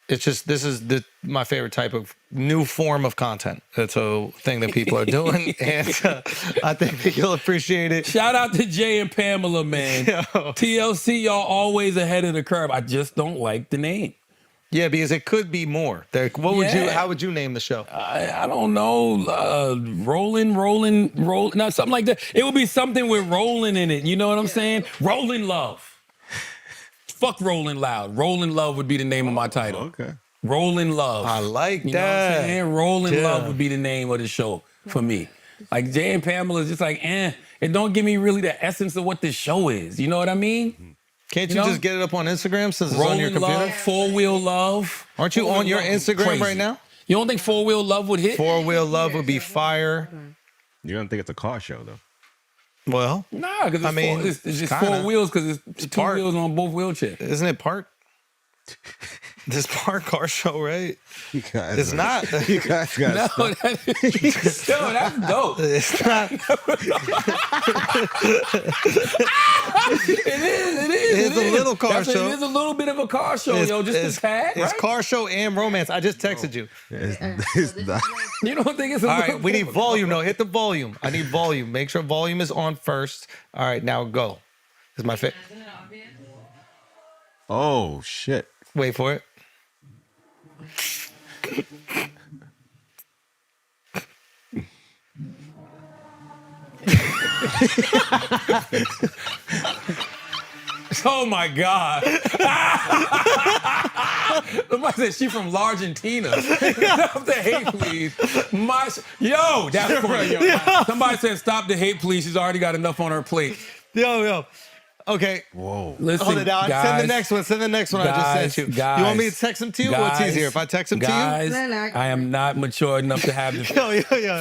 it's just, this is my favorite type of new form of content. It's a thing that people are doing. And I think that you'll appreciate it. Shout out to Jay and Pamela, man. Yo. TLC, y'all always ahead of the curve. I just don't like the name. Yeah, because it could be more. How would you name the show? I don't know. Rolling, no, something like that. It would be something with rolling in it. You know what I'm saying? Rolling Love. Fuck Rolling Loud. Rolling Love would be the name of my title. Okay. Rolling Love. I like You know what that. I'm saying? Rolling Yeah. Love would be the name of the show for me. Like Jay and Pamela is just like, it don't give me really the essence of what the show is. You know what I mean? Can't you You know? just get it up on Instagram since it's on your Rolling computer? Love, Four Wheel Love. Aren't you on your Four-Wheel Love is Instagram crazy. right now? You don't think Four Wheel Love would hit? Four Wheel Love would be fire. You don't think it's a car show, though? Well, Nah, because it's just kinda. four wheels because it's two part. wheels on both wheelchairs. isn't it part? This part car show, right? You guys It's not. You guys got No, that's dope. It's not. It is. It's a little car show. It is a little bit of a car show, yo. Just a tad, It's right? car show and romance. I just texted you. It's not. You don't think it's a All little right, we bit need of a volume. No, hit the volume. I need volume. Make sure volume is on first. All right, now go. This is my favorite. Oh, shit. Wait for it. Oh my God. Somebody said she from Largentina. Stop the hate, please. Yo, that's funny. Somebody said stop the hate, please. She's already got enough on her plate. Yo. Okay. Whoa. Listen, Hold it down. guys, Send the next one. Send the next one I just sent you. Guys, You want me to text them to you? What's easier, if I text them to you? Guys, I am not mature enough to have the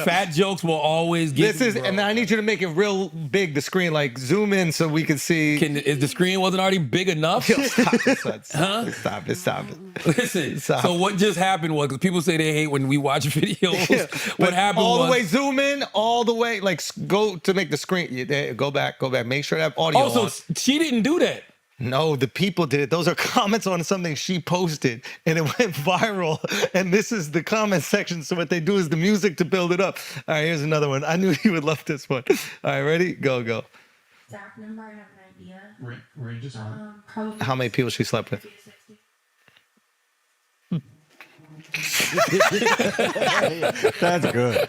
fat jokes will always get This is, and I need you to make it real big, the screen, like zoom in so we can see. Is the screen wasn't already big enough? Yo, stop it, son. Huh? Stop it. Listen, Stop. so what just happened was, because people say they hate when we watch videos, what But happened all was... the way, zoom in, all the way, like go to make the screen. Go back. Make sure that audio Also, on. she didn't do that. No, the people did it. Those are comments on something she posted, and it went viral. And this is the comment section. So what they do is the music to build it up. All right, here's another one. I knew you would love this one. All right, ready? Go. Exact number, I have an idea. Ranges on. Probably How many people she slept with? 50 to 60. That's good.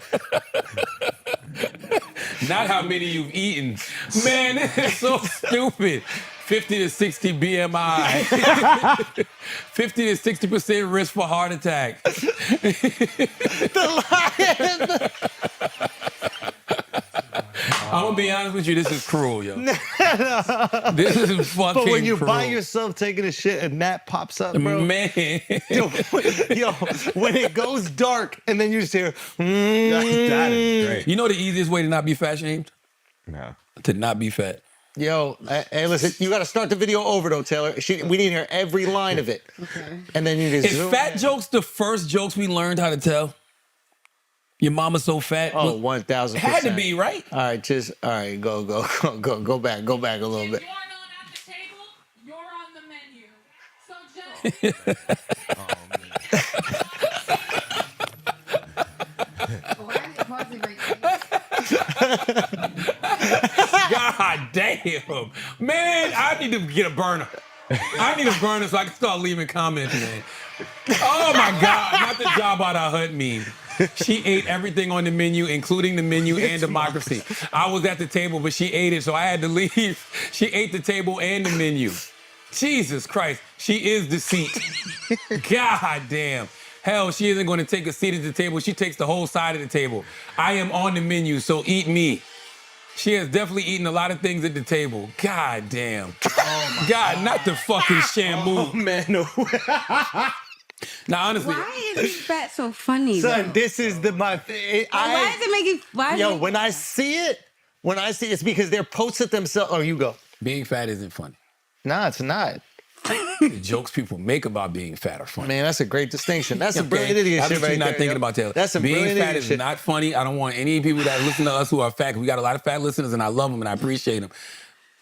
Not how many you've eaten. Man, this is so stupid. 50 to 60 BMI. 50 to 60% risk for heart attack. I'm gonna be honest with you, this is cruel, yo. This is fucking But when you're cruel. by yourself taking a shit and that pops up, bro. Man. Yo, when it goes dark and then you just hear, That is great. You know the easiest way to not be fat shamed? Yeah. To not be fat. Yo, hey, listen, you got to start the video over though, Taylor. We need to hear every line of it. Okay. And then you just Is zoom fat in. jokes the first jokes we learned how to tell? Your mama's so fat. Oh, 1,000%. Had to be, right? All right, go back a little bit. You're not at the table, you're on the menu. So just God damn. Man, I need to get a burner. I need a burner so I can start leaving comments, man. Oh my God, not the job out of Hut meme. She ate everything on the menu, including the menu and democracy. I was at the table, but she ate it, so I had to leave. She ate the table and the menu. Jesus Christ, she is the seat. God damn. Hell, she isn't going to take a seat at the table. She takes the whole side of the table. I am on the menu, so eat me. She has definitely eaten a lot of things at the table. God damn. Oh my God, not the fucking shampoo. Oh, man, no. Now, honestly. Why is this fat so funny, Son, though? this is Why is it making... when I see it, it's because they're posted themselves. Oh, you go. Being fat isn't funny. Nah, it's not. The jokes people make about being fat are funny. Man, that's a great distinction. That's a Okay? brilliant idiot shit Obviously right not there. thinking yo. about Taylor. That's some being brilliant fat idiot is shit. not funny. I don't want any people that listen to us who are fat, 'cause we got a lot of fat listeners and I love them and I appreciate them.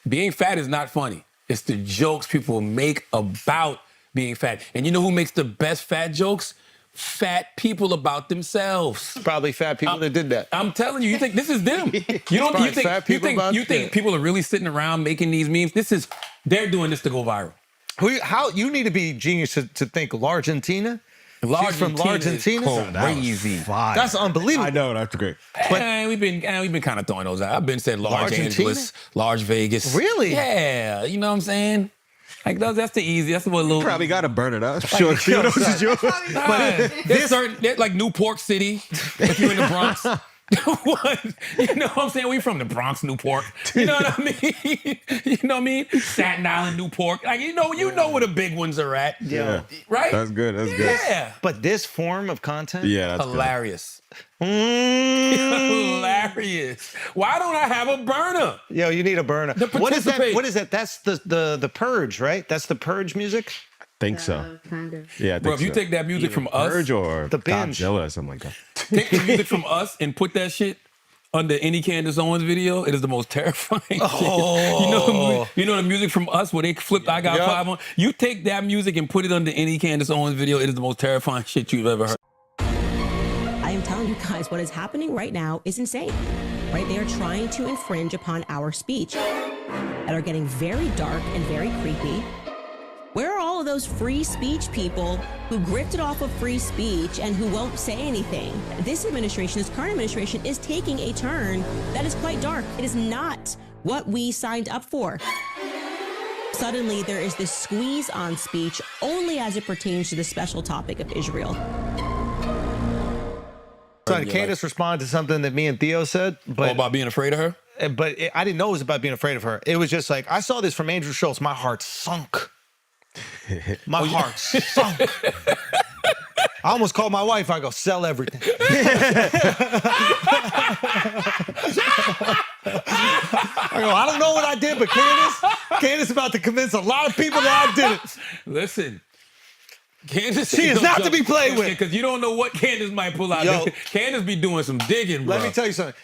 Being fat is not funny. It's the jokes people make about being fat. And you know who makes the best fat jokes? Fat people about themselves. Probably fat people that did that. I'm telling you, you think this is them. You don't. Probably You think fat people about you think that. people are really sitting around making these memes? They're doing this to go viral. How you need to be genius to think Largentina? She's from Largentina. Crazy. That's unbelievable. I know, that's great. We've been kind of throwing those out. I've been said Large Largentina? Angeles, Large Vegas. Really? Yeah. You know what I'm saying? Like that's the easy. That's what little. Probably got to burn it up. Sure, you know what you do. But there's like Newport City, if you're in the Bronx. What? You know what I'm saying? We from the Bronx, Newport. You know what I mean? You know what I mean? Staten Island, Newport. Like you know where the big ones are at. Yeah. Right? That's good. That's good. Yeah. But this form of content, Yeah, that's Hilarious. Mm. Hilarious. Why don't I have a burner? Yo, you need a burner. To What is that? participate. What is that? That's the Purge, right? That's the Purge music. Think so. Kind of. Yeah, I think Bro, if you so. take that music from us, Purge or The binge. Godzilla or something like that. take the music from us and put that shit under any Candace Owens video, it is the most terrifying shit. You know the music from us where they flipped I Got Yup. Five on? You take that music and put it under any Candace Owens video, it is the most terrifying shit you've ever heard. I am telling you guys, what is happening right now is insane. Right? They are trying to infringe upon our speech and are getting very dark and very creepy. Where are all of those free speech people who grifted off of free speech and who won't say anything? This administration, this current administration, is taking a turn that is quite dark. It is not what we signed up for. Suddenly, there is this squeeze on speech only as it pertains to the special topic of Israel. So Candace responded to something that me and Theo said, but about being afraid of her? but I didn't know it was about being afraid of her. It was just like, I saw this from Andrew Schultz. My heart sunk. My heart sunk. I almost called my wife. I go, sell everything. I go, I don't know what I did, but Candace about to convince a lot of people that I didn't. Listen. Candace, she is not to be played with. Because you don't know what Candace might pull out. Yo, Candace be doing some digging, bro. Let me tell you something.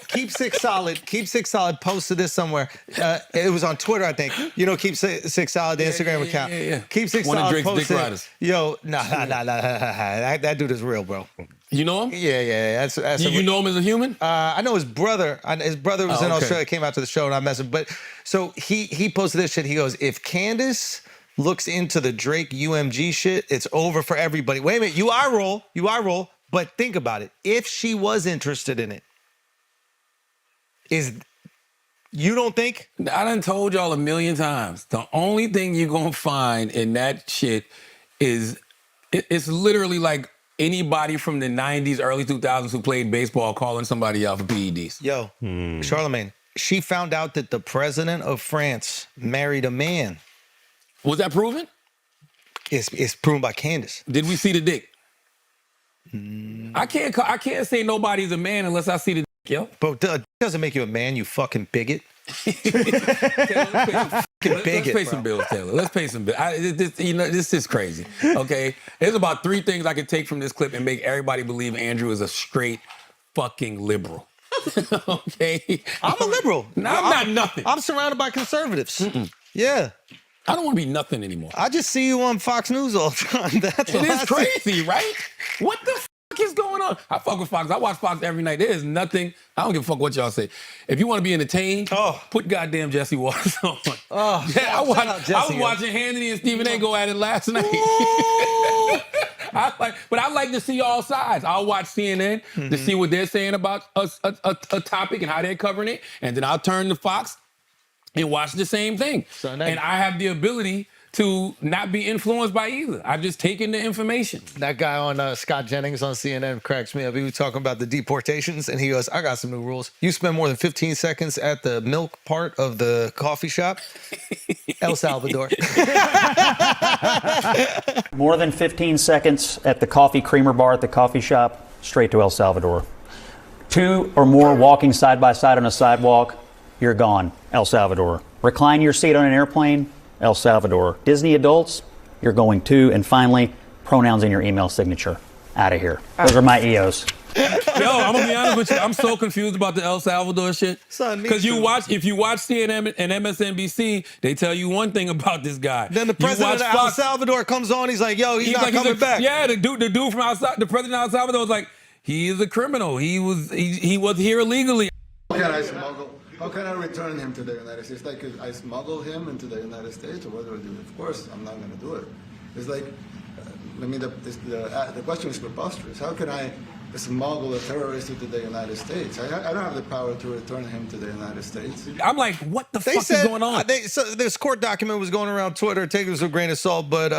Keep Six Solid. Keep Six Solid posted this somewhere. It was on Twitter, I think. You know, Keep Six Solid, the Instagram account. Yeah. Keep Six Solid posted. Yo, nah. That dude is real, bro. You know him? Yeah. That's you know him as a human? I know his brother. His brother was in Australia, came out to the show, and I messaged him. But so he posted this shit. He goes, if Candace looks into the Drake UMG shit, it's over for everybody. Wait a minute, you eye roll, but think about it. If she was interested in it, you don't think? I done told y'all a million times. The only thing you're gonna find in that shit is, it's literally like anybody from the 90s, early 2000s who played baseball calling somebody out for PEDs. Yo, Charlamagne, she found out that the president of France married a man. Was that proven? It's proven by Candace. Did we see the dick? I can't say nobody's a man unless I see the dick, yo. But it doesn't make you a man, you fucking bigot. Let's pay some bills, Taylor. Let's pay some bills. This is crazy. Okay, there's about 3 things I could take from this clip and make everybody believe Andrew is a straight fucking liberal. Okay, I'm a liberal. No, I'm not nothing. I'm surrounded by conservatives. Yeah. I don't want to be nothing anymore. I just see you on Fox News all the time. It is crazy, right? What the fuck is going on? I fuck with Fox. I watch Fox every night. There is nothing. I don't give a fuck what y'all say. If you want to be entertained, put goddamn Jesse Waters on. Yeah, I was watching Hannity and Stephen A. go at it last night. But I like to see all sides. I'll watch CNN to see what they're saying about a topic and how they're covering it, and then I'll turn to Fox and watch the same thing. And I have the ability to not be influenced by either. I've just taken the information. That guy on Scott Jennings on CNN cracks me up. He was talking about the deportations, and he goes, I got some new rules. You spend more than 15 seconds at the milk part of the coffee shop, El Salvador. More than 15 seconds at the coffee creamer bar at the coffee shop, straight to El Salvador. 2 or more walking side by side on a sidewalk, you're gone, El Salvador. Recline your seat on an airplane, El Salvador. Disney adults, you're going too. And finally, pronouns in your email signature. Out of here. Those are my EOs. Yo, I'm gonna be honest with you. I'm so confused about the El Salvador shit. Because if you watch CNN and MSNBC, they tell you one thing about this guy. Then the president of El Salvador comes on. He's like, yo, he's not coming back. Yeah, the dude from outside, the president of El Salvador was like, he is a criminal. He was here illegally. How can I return him to the United States? Like, could I smuggle him into the United States, or what do I do? Of course, I'm not going to do it. It's like, the question is preposterous. How can I smuggle a terrorist into the United States? I don't have the power to return him to the United States. I'm like, what the fuck is going on? So this court document was going around Twitter. Take it with a grain of salt, but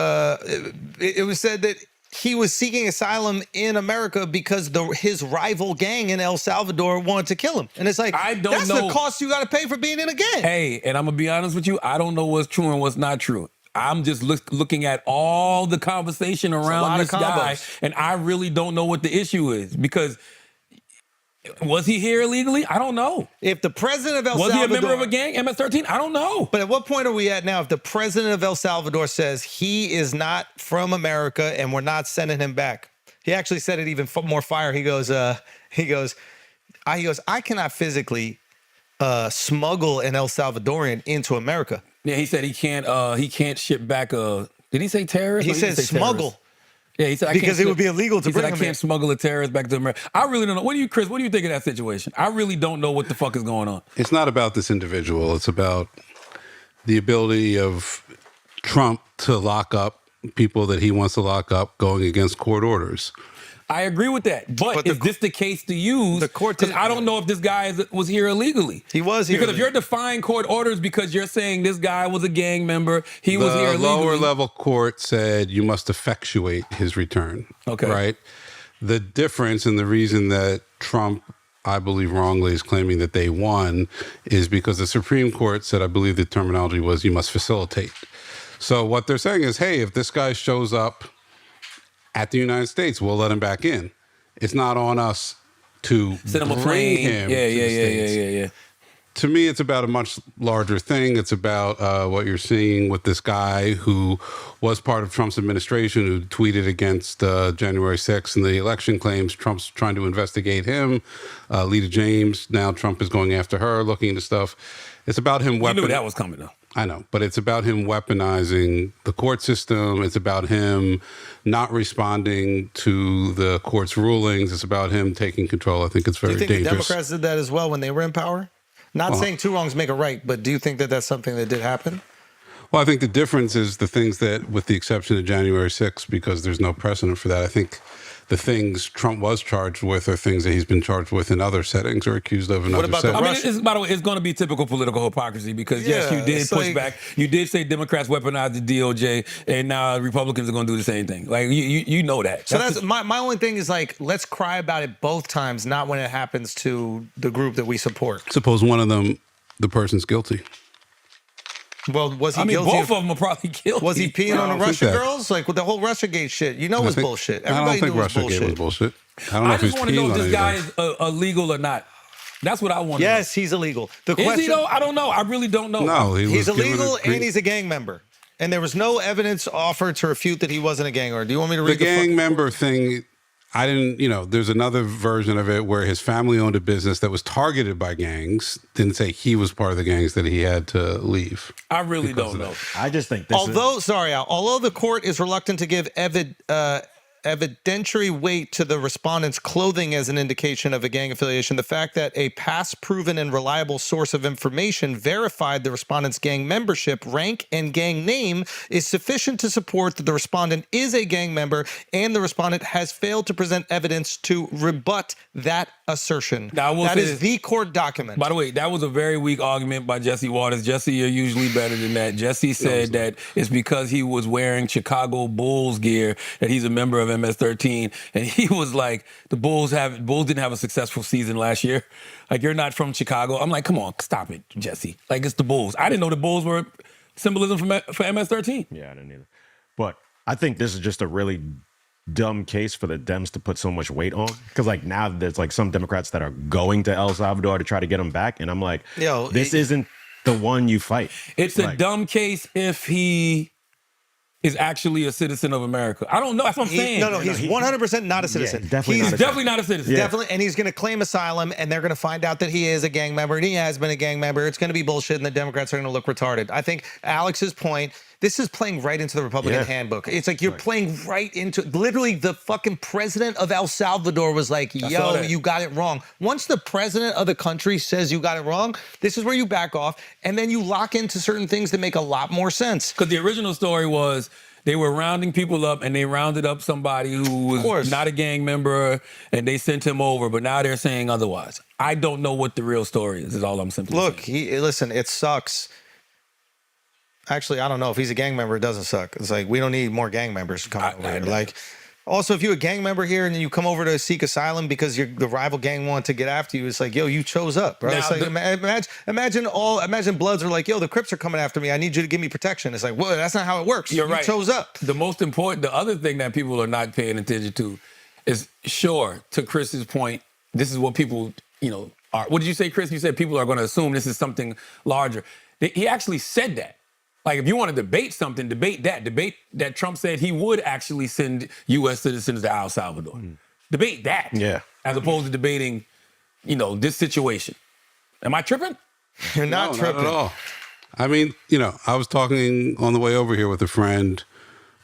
it was said that he was seeking asylum in America because his rival gang in El Salvador wanted to kill him. And it's like, that's the cost you got to pay for being in a gang. Hey, and I'm going to be honest with you, I don't know what's true and what's not true. I'm just looking at all the conversation around this guy, and I really don't know what the issue is, because was he here illegally? I don't know. If the president of El Salvador... Was he a member of a gang, MS-13? I don't know. But at what point are we at now if the president of El Salvador says he is not from America and we're not sending him back? He actually said it even more fire. He goes, I cannot physically smuggle an El Salvadorian into America. Yeah, he said he can't ship back a... Did he say terrorist? He said smuggle. Terrorist. Yeah, he said because it would be illegal to bring him I can't smuggle a terrorist back to America. I really don't know. Chris, what do you think of that situation? I really don't know what the fuck is going on. It's not about this individual. It's about the ability of Trump to lock up people that he wants to lock up going against court orders. I agree with that. But is this the case to use? The court... Because I don't know if this guy was here illegally. He was here. Because if you're defying court orders because you're saying this guy was a gang member, he was here illegally. The lower level court said you must effectuate his return. Okay. Right? The difference and the reason that Trump I believe wrongly, is claiming that they won is because the Supreme Court said, I believe the terminology was, you must facilitate. So what they're saying is, hey, if this guy shows up at the United States, we'll let him back in. It's not on us to Send him a bring plane. him to the States. Yeah. To me, it's about a much larger thing. It's about what you're seeing with this guy who was part of Trump's administration, who tweeted against January 6th and the election claims. Trump's trying to investigate him. Lita James, now Trump is going after her, looking into stuff. It's about him. You knew that was coming, though. I know, but it's about him weaponizing the court system. It's about him not responding to the court's rulings. It's about him taking control. I think it's very dangerous. Do you think dangerous. the Democrats did that as well when they were in power? Not saying two wrongs make a right, but do you think that that's something that did happen? Well, I think the difference is the things that, with the exception of January 6th, because there's no precedent for that, I think the things Trump was charged with are things that he's been charged with in other settings or accused of in other settings. I mean, by the way, it's going to be typical political hypocrisy because, yes, you did push back. You did say Democrats weaponized the DOJ, and now Republicans are going to do the same thing. Like, you know that. So that's my only thing is, like, let's cry about it both times, not when it happens to the group that we support. Suppose one of them, the person's guilty. Well, was he I mean, guilty? both of them are probably guilty. Was he peeing on the Russian girls? Like, with the whole Russiagate shit. You know it was bullshit. Everybody knew it was bullshit. Was bullshit. I don't know if he's just want to know peeing if on this guy anybody. is illegal or not. That's what I want to know. Yes, he's illegal. Is he, though? I don't know. I really don't know. No, he's illegal and he's a gang member. And there was no evidence offered to refute that he wasn't a gang member. Do you want me to read the gang member thing? I didn't, there's another version of it where his family owned a business that was targeted by gangs. Didn't say he was part of the gangs, that he had to leave. I really don't know. I just think this although the court is reluctant to give evidentiary weight to the respondent's clothing as an indication of a gang affiliation, the fact that a past proven and reliable source of information verified the respondent's gang membership, rank, and gang name is sufficient to support that the respondent is a gang member, and the respondent has failed to present evidence to rebut that assertion. Now, that is the court document. By the way, that was a very weak argument by Jesse Waters. Jesse, you're usually better than that. Jesse said that it's because he was wearing Chicago Bulls gear that he's a member of MS-13, and he was like, the Bulls didn't have a successful season last year. Like, you're not from Chicago. I'm like, come on, stop it, Jesse. Like, it's the Bulls. I didn't know the Bulls were symbolism for MS-13. Yeah, I didn't either. But I think this is just a really dumb case for the Dems to put so much weight on, because like now there's like some Democrats that are going to El Salvador to try to get him back, and I'm like, this isn't the one you fight. It's a dumb case if he is actually a citizen of America. I don't know. That's what I'm saying. No, he's 100% not a citizen. He's definitely not a citizen. Definitely, and he's going to claim asylum, and they're going to find out that he is a gang member, and he has been a gang member. It's going to be bullshit, and the Democrats are going to look retarded. I think Alex's point, this is playing right into the Republican handbook. It's like you're playing right into, literally the fucking president of El Salvador was like, yo, you got it wrong. Once the president of the country says you got it wrong, this is where you back off, and then you lock into certain things that make a lot more sense. Because the original story was they were rounding people up, and they rounded up somebody who was not a gang member, and they sent him over, but now they're saying otherwise. I don't know what the real story is all I'm simply saying. Listen, it sucks. Actually, I don't know. If he's a gang member, it doesn't suck. It's like, we don't need more gang members coming over here. Like, also, if you're a gang member here and then you come over to seek asylum because the rival gang want to get after you, it's like, yo, you chose up, bro. It's like, imagine Bloods are like, yo, the Crips are coming after me. I need you to give me protection. It's like, well, that's not how it works. You're right. You chose up. The other thing that people are not paying attention to is, sure, to Chris's point, this is what people, are. What did you say, Chris? You said people are going to assume this is something larger. He actually said that. Like, if you want to debate something, debate that Trump said he would actually send U.S. citizens to El Salvador. Debate that. Yeah. As opposed to debating, this situation. Am I tripping? You're not tripping. Not at all. I mean, I was talking on the way over here with a friend,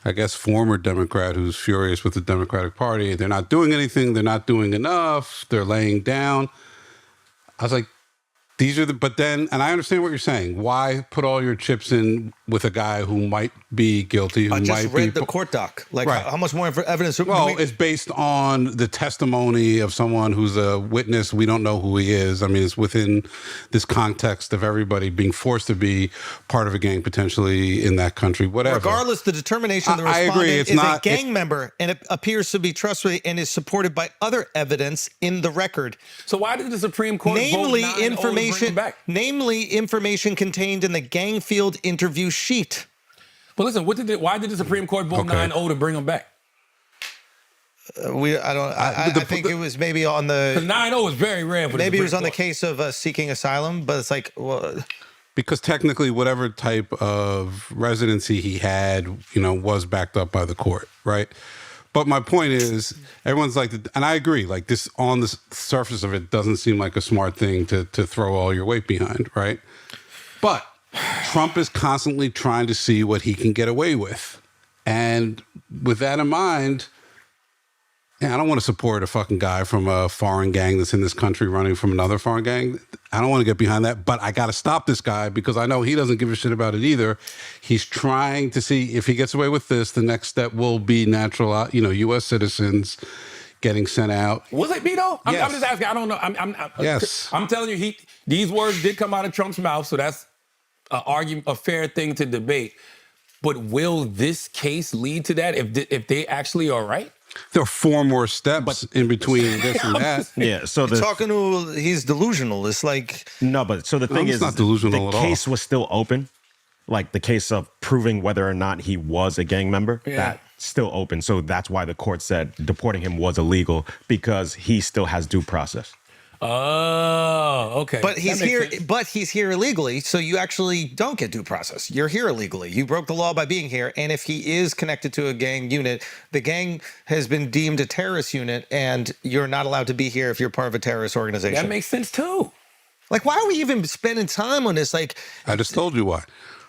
I guess former Democrat, who's furious with the Democratic Party. They're not doing anything. They're not doing enough. They're laying down. I was like, These are but then, and I understand what you're saying. Why put all your chips in with a guy who might be guilty? Who I just might read be, the court doc. Like, right. how much more evidence? Well, it's based on the testimony of someone who's a witness. We don't know who he is. I mean, it's within this context of everybody being forced to be part of a gang, potentially in that country, whatever. Regardless, the determination of the I respondent agree. It's is not a gang member, and it appears to be trustworthy and is supported by other evidence in the record. So why did the Supreme Court namely vote 9-0 to bring him back? Namely, information contained in the gang field interview sheet. But listen, why did the Supreme Court vote 9-0 to bring him back? I think it was maybe on the... Because 9-0 is very rare for the Maybe it was Supreme on the Court. case of seeking asylum, but it's like... Well, because technically whatever type of residency he had, was backed up by the court, right? But my point is, everyone's like, and I agree, like this on the surface of it doesn't seem like a smart thing to throw all your weight behind, right? But Trump is constantly trying to see what he can get away with. And with that in mind, I don't want to support a fucking guy from a foreign gang that's in this country running from another foreign gang. I don't want to get behind that, but I got to stop this guy because I know he doesn't give a shit about it either. He's trying to see if he gets away with this, the next step will be natural, U.S. citizens getting sent out. Was it me though? Yes. I'm just asking. I don't know. Yes. I'm telling you, these words did come out of Trump's mouth, so that's a fair thing to debate. But will this case lead to that if they actually are right? There are 4 more steps in between this and that. Yeah, so he's delusional. It's like... No, but so the thing is, not delusional the at all. case was still open. Like the case of proving whether or not he was a gang member, that's still open. So that's why the court said deporting him was illegal because he still has due process. Oh, okay. But he's here. But he's here illegally, so you actually don't get due process. You're here illegally. You broke the law by being here. And if he is connected to a gang unit, the gang has been deemed a terrorist unit, and you're not allowed to be here if you're part of a terrorist organization. That makes sense too. Like, why are we even spending time on this? Like, I just told you why.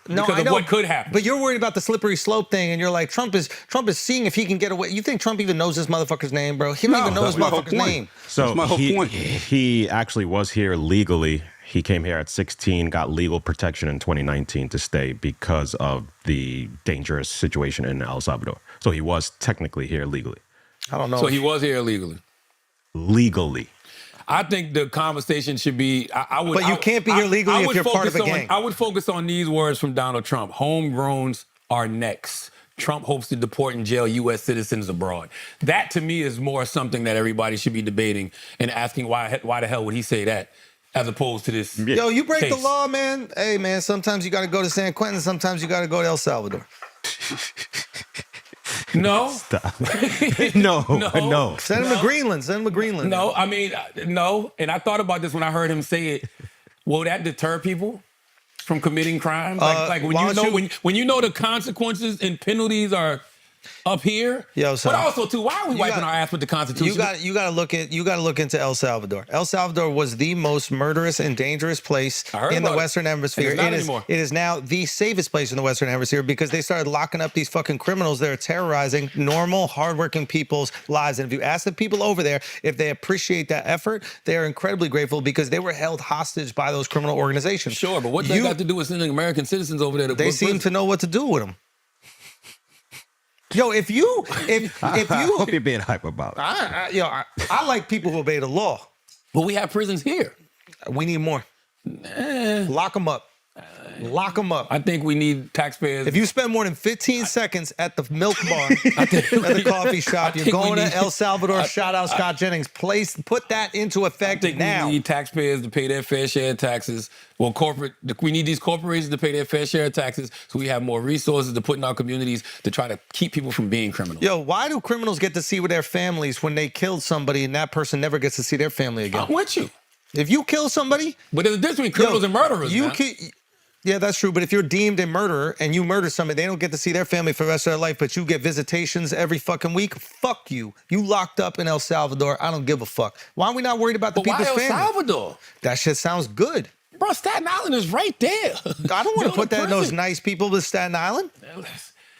No, because I of know, what could happen. But you're worried about the slippery slope thing, and you're like, Trump is seeing if he can get away. You think Trump even knows this motherfucker's name, bro? He don't even know this motherfucker's name. So that's my whole point. He actually was here legally. He came here at 16, got legal protection in 2019 to stay because of the dangerous situation in El Salvador. So he was technically here legally. I don't know. So he was here illegally. Legally. I think the conversation should be. But you can't be here legally if you're part of a gang. I would focus on these words from Donald Trump: "Homegrowns are next." Trump hopes to deport and jail U.S. citizens abroad. That to me is more something that everybody should be debating and asking why the hell would he say that, as opposed to this. Yo, you break case. the law, man. Hey, man. Sometimes you got to go to San Quentin. Sometimes you got to go to El Salvador. No. No. Send him to Greenland. Send him to Greenland. No, I mean, no. And I thought about this when I heard him say it. Will that deter people from committing crimes? Like when you know the consequences and penalties are up here. Yo, son. But also too, why are we wiping our ass with the Constitution? You got to look into El Salvador. El Salvador was the most murderous and dangerous place in the Western Hemisphere. It is now the safest place in the Western Hemisphere because they started locking up these fucking criminals that are terrorizing normal, hardworking people's lives. And if you ask the people over there if they appreciate that effort, they are incredibly grateful because they were held hostage by those criminal organizations. Sure, but what they got to do with sending American citizens over there? They seem to know what to do with them. Yo, if you I hope you're being hype about it. I like people who obey the law. But we have prisons here. We need more. Lock them up. Lock them up. I think we need taxpayers. If you spend more than 15 seconds at the milk bar, at the coffee shop, you're going to El Salvador. Shout out Scott Jennings. Put that into effect now. We need taxpayers to pay their fair share of taxes. Well, we need these corporations to pay their fair share of taxes so we have more resources to put in our communities to try to keep people from being criminals. Yo, why do criminals get to see with their families when they killed somebody and that person never gets to see their family again? I'm with you. If you kill somebody... But there's a difference between criminals and murderers, Yeah, that's true. But if you're deemed a murderer and you murder somebody, they don't get to see their family for the rest of their life, but you get visitations every fucking week. Fuck you. You locked up in El Salvador. I don't give a fuck. Why are we not worried about the people's family? Why El Salvador? That shit sounds good. Bro, Staten Island is right there. I don't want to put that in those nice people with Staten Island.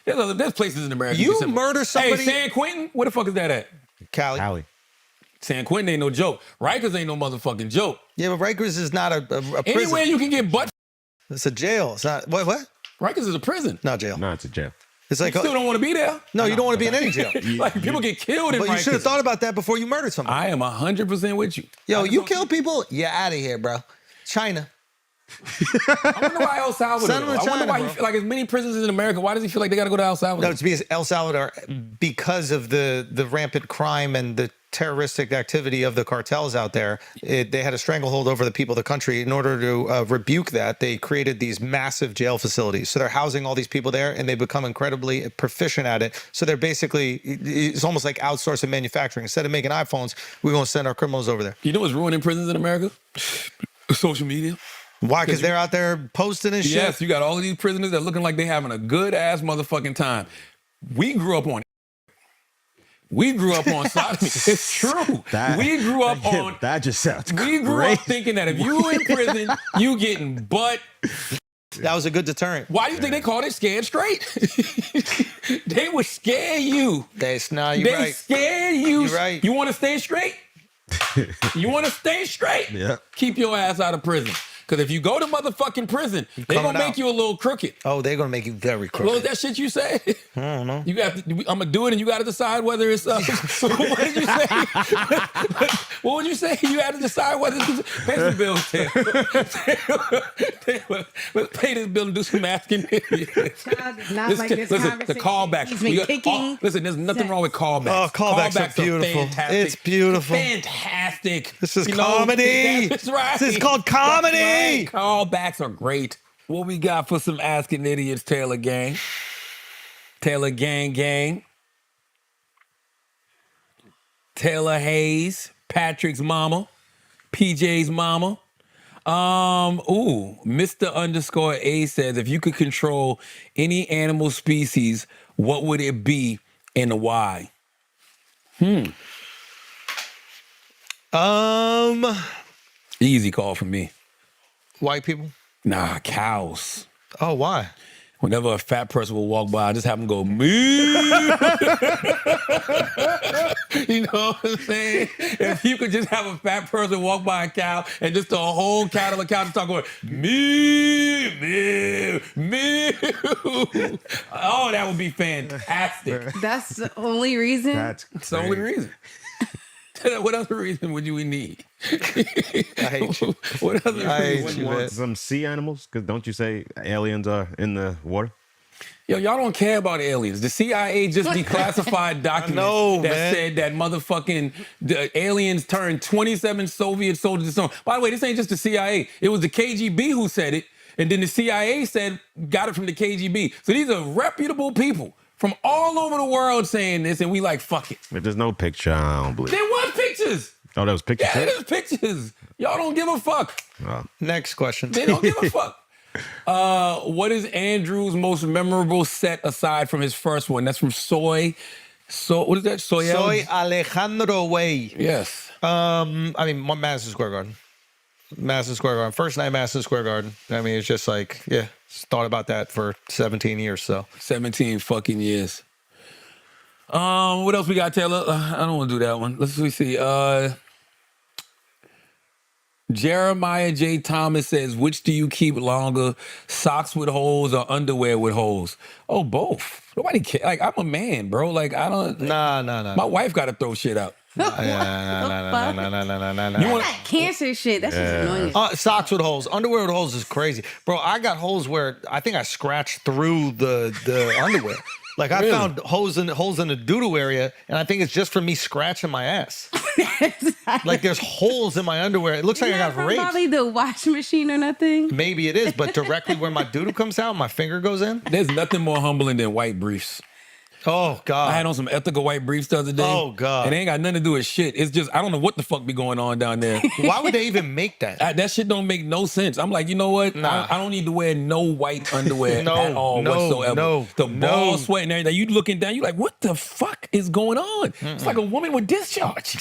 There's places in America. You murder somebody. Hey, San Quentin? Where the fuck is that at? Cali. San Quentin ain't no joke. Rikers ain't no motherfucking joke. Yeah, but Rikers is not a prison. Anywhere you can get butt. It's a jail. It's not what? Rikers is a prison. Not jail. No, it's a jail. It's like You still don't want to be there. No, you don't want to be in any jail. Like people get killed in But Rikers. you should have thought about that before you murdered somebody. I am 100% with you. Yo, you kill people, you're out of here, bro. China. I wonder why El Salvador. Send him to I wonder China, why bro. he feel like as many prisons in America. Why does he feel like they got to go to El Salvador? No, it's because El Salvador, because of the rampant crime and the terroristic activity of the cartels out there, they had a stranglehold over the people of the country. In order to rebuke that, they created these massive jail facilities. So they're housing all these people there, and they become incredibly proficient at it. So they're basically, it's almost like outsourcing manufacturing. Instead of making iPhones, we're going to send our criminals over there. You know what's ruining prisons in America? Social media. Why? Because they're out there posting and shit? Yes, you got all of these prisoners that looking like they having a good ass motherfucking time. We grew up on sodomy. It's true. We grew up on that. Just sounds We grew up thinking that if you in prison, you getting butt. That was a good deterrent. Why do you think they called it scared straight? They would scare you. They They right. scare you. You're right. You want to stay straight? You want to stay straight? Yeah. Keep your ass out of prison. Because if you go to motherfucking prison, they're going coming to make out. you a little crooked. Oh, they're going to make you very What was crooked. that shit you said? I don't know. You got. I'm gonna do it, and you got to decide whether it's. What did you say? What would you say? You had to decide whether it's pay some bills. Tim. Let's pay this bill and do some asking. Not like this Listen, the callbacks. He's been kicking. Listen, there's nothing wrong with callbacks. Oh, callbacks are beautiful. fantastic. It's beautiful. Fantastic. This is You know, comedy. That's right. This is called comedy. That's right. Callbacks are great. What we got for some Asking Idiots, Taylor Gang? Taylor Gang. Taylor Hayes, Patrick's mama, PJ's mama. Mr. _A says, if you could control any animal species, what would it be and why? Easy call for me. White people? Nah, cows. Oh, why? Whenever a fat person will walk by, I just have them go, moo. You know what I'm saying? If you could just have a fat person walk by a cow and just the whole cattle of cow just start going, moo, moo, moo. Oh, that would be fantastic. That's the only reason. It's the only reason. What other reason would you need? I hate you. What other reason? Wouldn't you want some sea animals? Because don't you say aliens are in the water? Yo, y'all don't care about aliens. The CIA just declassified documents that said that motherfucking the aliens turned 27 Soviet soldiers to stone. By the way, this ain't just the CIA. It was the KGB who said it, and then the CIA said got it from the KGB. So these are reputable people from all over the world saying this, and we like, fuck it. If there's no picture, I don't believe it. There was pictures. Oh, there was pictures Yeah, too? there's pictures. Y'all don't give a fuck. Oh. Next question. They don't give a fuck. What is Andrew's most memorable set aside from his first one? That's from Soy. So what is that? Soy Alejandro Way. Yes. I mean, Madison Square Garden. Madison Square Garden. First night, Madison Square Garden. I mean, it's just like, yeah, thought about that for 17 years. So 17 fucking years. What else we got, Taylor? I don't want to do that one. Let's see. Jeremiah J. Thomas says, which do you keep longer, socks with holes or underwear with holes? Oh, both. Nobody cares. Like, I'm a man, bro. Like, I don't. Nah. My wife got to throw shit out. No. You want That cancer shit. That's just annoying. Socks with holes. Underwear with holes is crazy. Bro, I got holes where I think I scratched through the underwear. Like I found holes in the doodle area, and I think it's just from me scratching my ass. Like there's holes in my underwear. It looks like I got raped. Probably the washing machine or nothing. Maybe it is, but directly where my doodle comes out, my finger goes in. There's nothing more humbling than white briefs. Oh, God. I had on some ethical white briefs the other day. Oh, God. And it ain't got nothing to do with shit. It's just, I don't know what the fuck be going on down there. Why would they even make that? That shit don't make no sense. I'm like, you know what? Nah. I don't need to wear no white underwear No, at all no, whatsoever. no, the no. ball sweat and everything. You looking down, you like, what the fuck is going on? It's like a woman with discharge.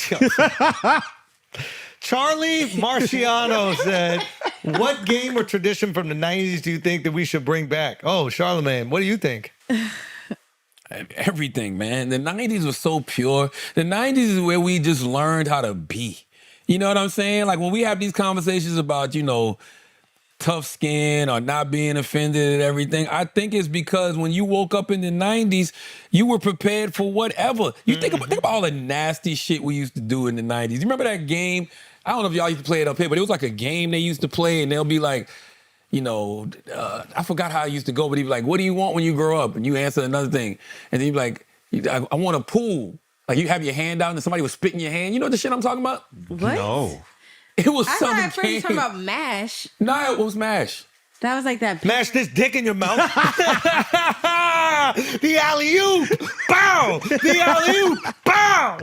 Charlie Marciano said, what game or tradition from the 90s do you think that we should bring back? Oh, Charlamagne, what do you think? Everything, man. The 90s was so pure. The 90s is where we just learned how to be. You know what I'm saying? Like when we have these conversations about, tough skin or not being offended and everything, I think it's because when you woke up in the 90s, you were prepared for whatever. You think about all the nasty shit we used to do in the 90s. You remember that game? I don't know if y'all used to play it up here, but it was like a game they used to play, and they'll be like, I forgot how it used to go, but he'd be like, what do you want when you grow up? And you answer another thing. And then you'd be like, I want a pool. Like you have your hand out and somebody was spitting your hand. You know the shit I'm talking about? What? No. It was I some thought at first you game. talking about MASH. No, it was MASH. That was like that. Mash this dick in your mouth. The alley-oop. Bow. The alley-oop. Bow.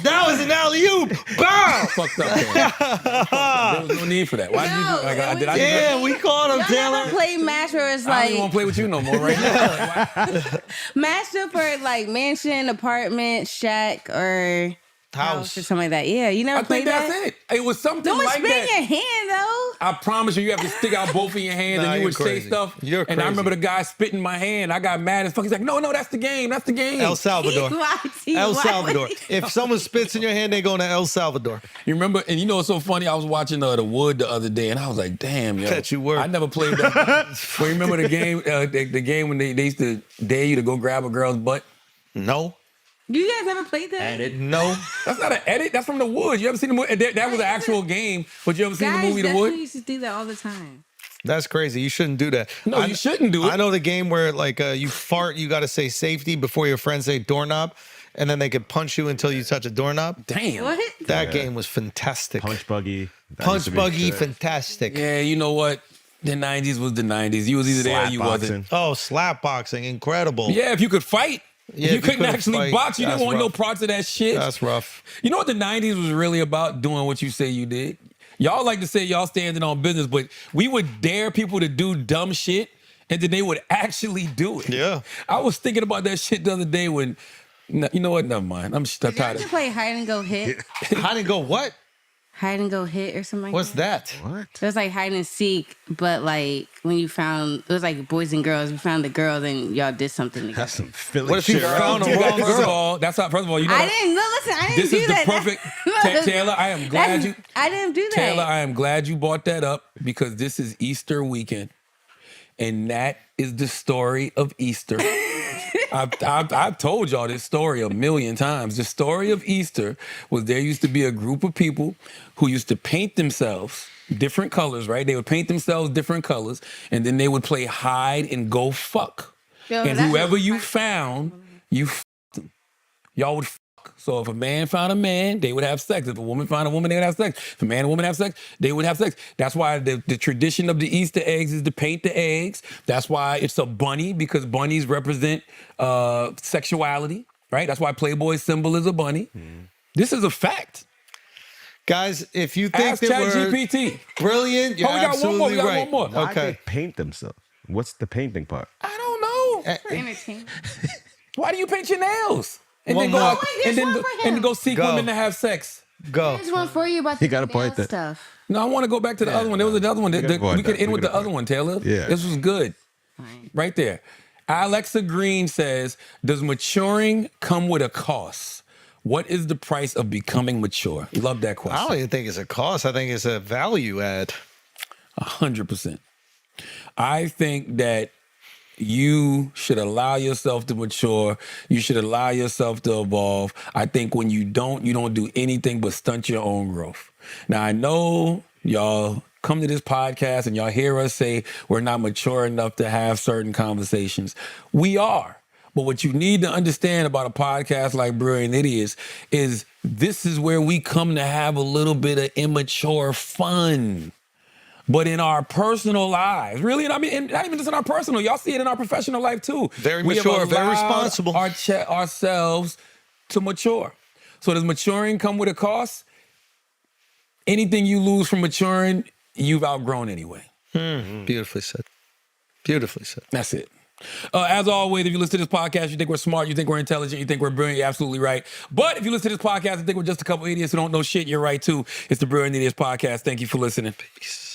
That was an alley-oop. Bow. Fucked up, man. There was no need for that. Why did you do like, did I do that? Yeah, we caught him, Y'all Taylor. never play MASH where it's I don't like even want to play with you no more right now. MASH up for like mansion, apartment, shack, or house or something like that. Yeah, you never I played think that? that's it. It was something No one like spit that. in your hand though. I promise you have to stick out both of your hands Nah, and you you're would crazy. say stuff. You're And I crazy. remember the guy spit in my hand. I got mad as fuck. He's like, no, that's the game. That's the game. El Salvador. El Why Salvador. would If someone spits in your hand, they go to El Salvador. You remember, and it's so funny, I was watching The Wood the other day, and I was like, damn, yo. Bet you were. I never played that. Well, you remember the game, the game when they used to dare you to go grab a girl's butt? No. You guys never played that? No. That's not an edit. That's from The Woods. You ever seen the movie? That was an actual game, but you ever seen the Guys movie The definitely Wood? used to do that all the time. That's crazy. You shouldn't do that. No, you shouldn't do it. I know the game where like you fart, you got to say safety before your friends say doorknob, and then they could punch you until you touch a doorknob. Damn. What? That game was fantastic. Punch buggy. That used to Punch be buggy, shit. fantastic. Yeah, you know what? The 90s was the 90s. You was either there or Slap you boxing. wasn't. Oh, slap boxing, incredible. Yeah, if you could fight. Yeah, if you if you couldn't couldn't actually fight, box, you didn't that's want no rough. parts of that shit. That's rough. You know what the 90s was really about? Doing what you say you did. Y'all like to say y'all standing on business, but we would dare people to do dumb shit, and then they would actually do it. Yeah. I was thinking about that shit the other day when, you know what? Never mind. I'm Did you tired ever of play hide and go hit? Hide and go what? Hide and go hit or something like What's that? What? It was like hide and seek, but like when you found, it was like boys and girls. You found the girl, then y'all did something together. That's some Philly What if you shit. right? found a You got- wrong First of girl? all, that's not. First of all, you know. I didn't. No, listen, I didn't This do is the that. perfect. Taylor, I am glad you. I didn't do that. Taylor, I am glad you brought that up because this is Easter weekend, and that is the story of Easter. I've told y'all this story a million times. The story of Easter was there used to be a group of people who used to paint themselves different colors, right? They would paint themselves different colors, and then they would play hide and go fuck. Yo, And that's- whoever you found, you fucked them. Y'all would fuck. So if a man found a man, they would have sex. If a woman found a woman, they would have sex. If a man and a woman have sex, they would have sex. That's why the tradition of the Easter eggs is to paint the eggs. That's why it's a bunny, because bunnies represent sexuality, right? That's why Playboy's symbol is a bunny. This is a fact. Guys, if you think Ask that we're ChatGPT. brilliant, you're Oh, we got one more. absolutely We got right. one more. Why Okay. they paint themselves? What's the painting part? I don't know. For entertainment. Why do you paint your nails? And One then go more. out, and then There's one for him. go seek Go. women to have sex. Go. There's one for you about the He got a point nail there. stuff. No, I want to go back to the other one. There was another one. We gotta avoid We could that. end We with the gotta other one, Taylor. Yeah. This was good. Right there. Alexa Green says, does maturing come with a cost? What is the price of becoming mature? Love that I question. don't even think it's a cost. I think it's a value add. 100%. I think that you should allow yourself to mature. You should allow yourself to evolve. I think when you don't do anything but stunt your own growth. Now, I know y'all come to this podcast and y'all hear us say we're not mature enough to have certain conversations. We are. But what you need to understand about a podcast like Brilliant Idiots is this is where we come to have a little bit of immature fun. But in our personal lives, really, and I mean, and not even just in our personal, y'all see it in our professional life too. Very We have mature, very allowed responsible. ourselves to mature. So does maturing come with a cost? Anything you lose from maturing, you've outgrown anyway. Beautifully said. Beautifully said. That's it. As always, if you listen to this podcast, you think we're smart, you think we're intelligent, you think we're brilliant, you're absolutely right. But if you listen to this podcast and think we're just a couple idiots who don't know shit, you're right too. It's the Brilliant Idiots Podcast. Thank you for listening. Peace.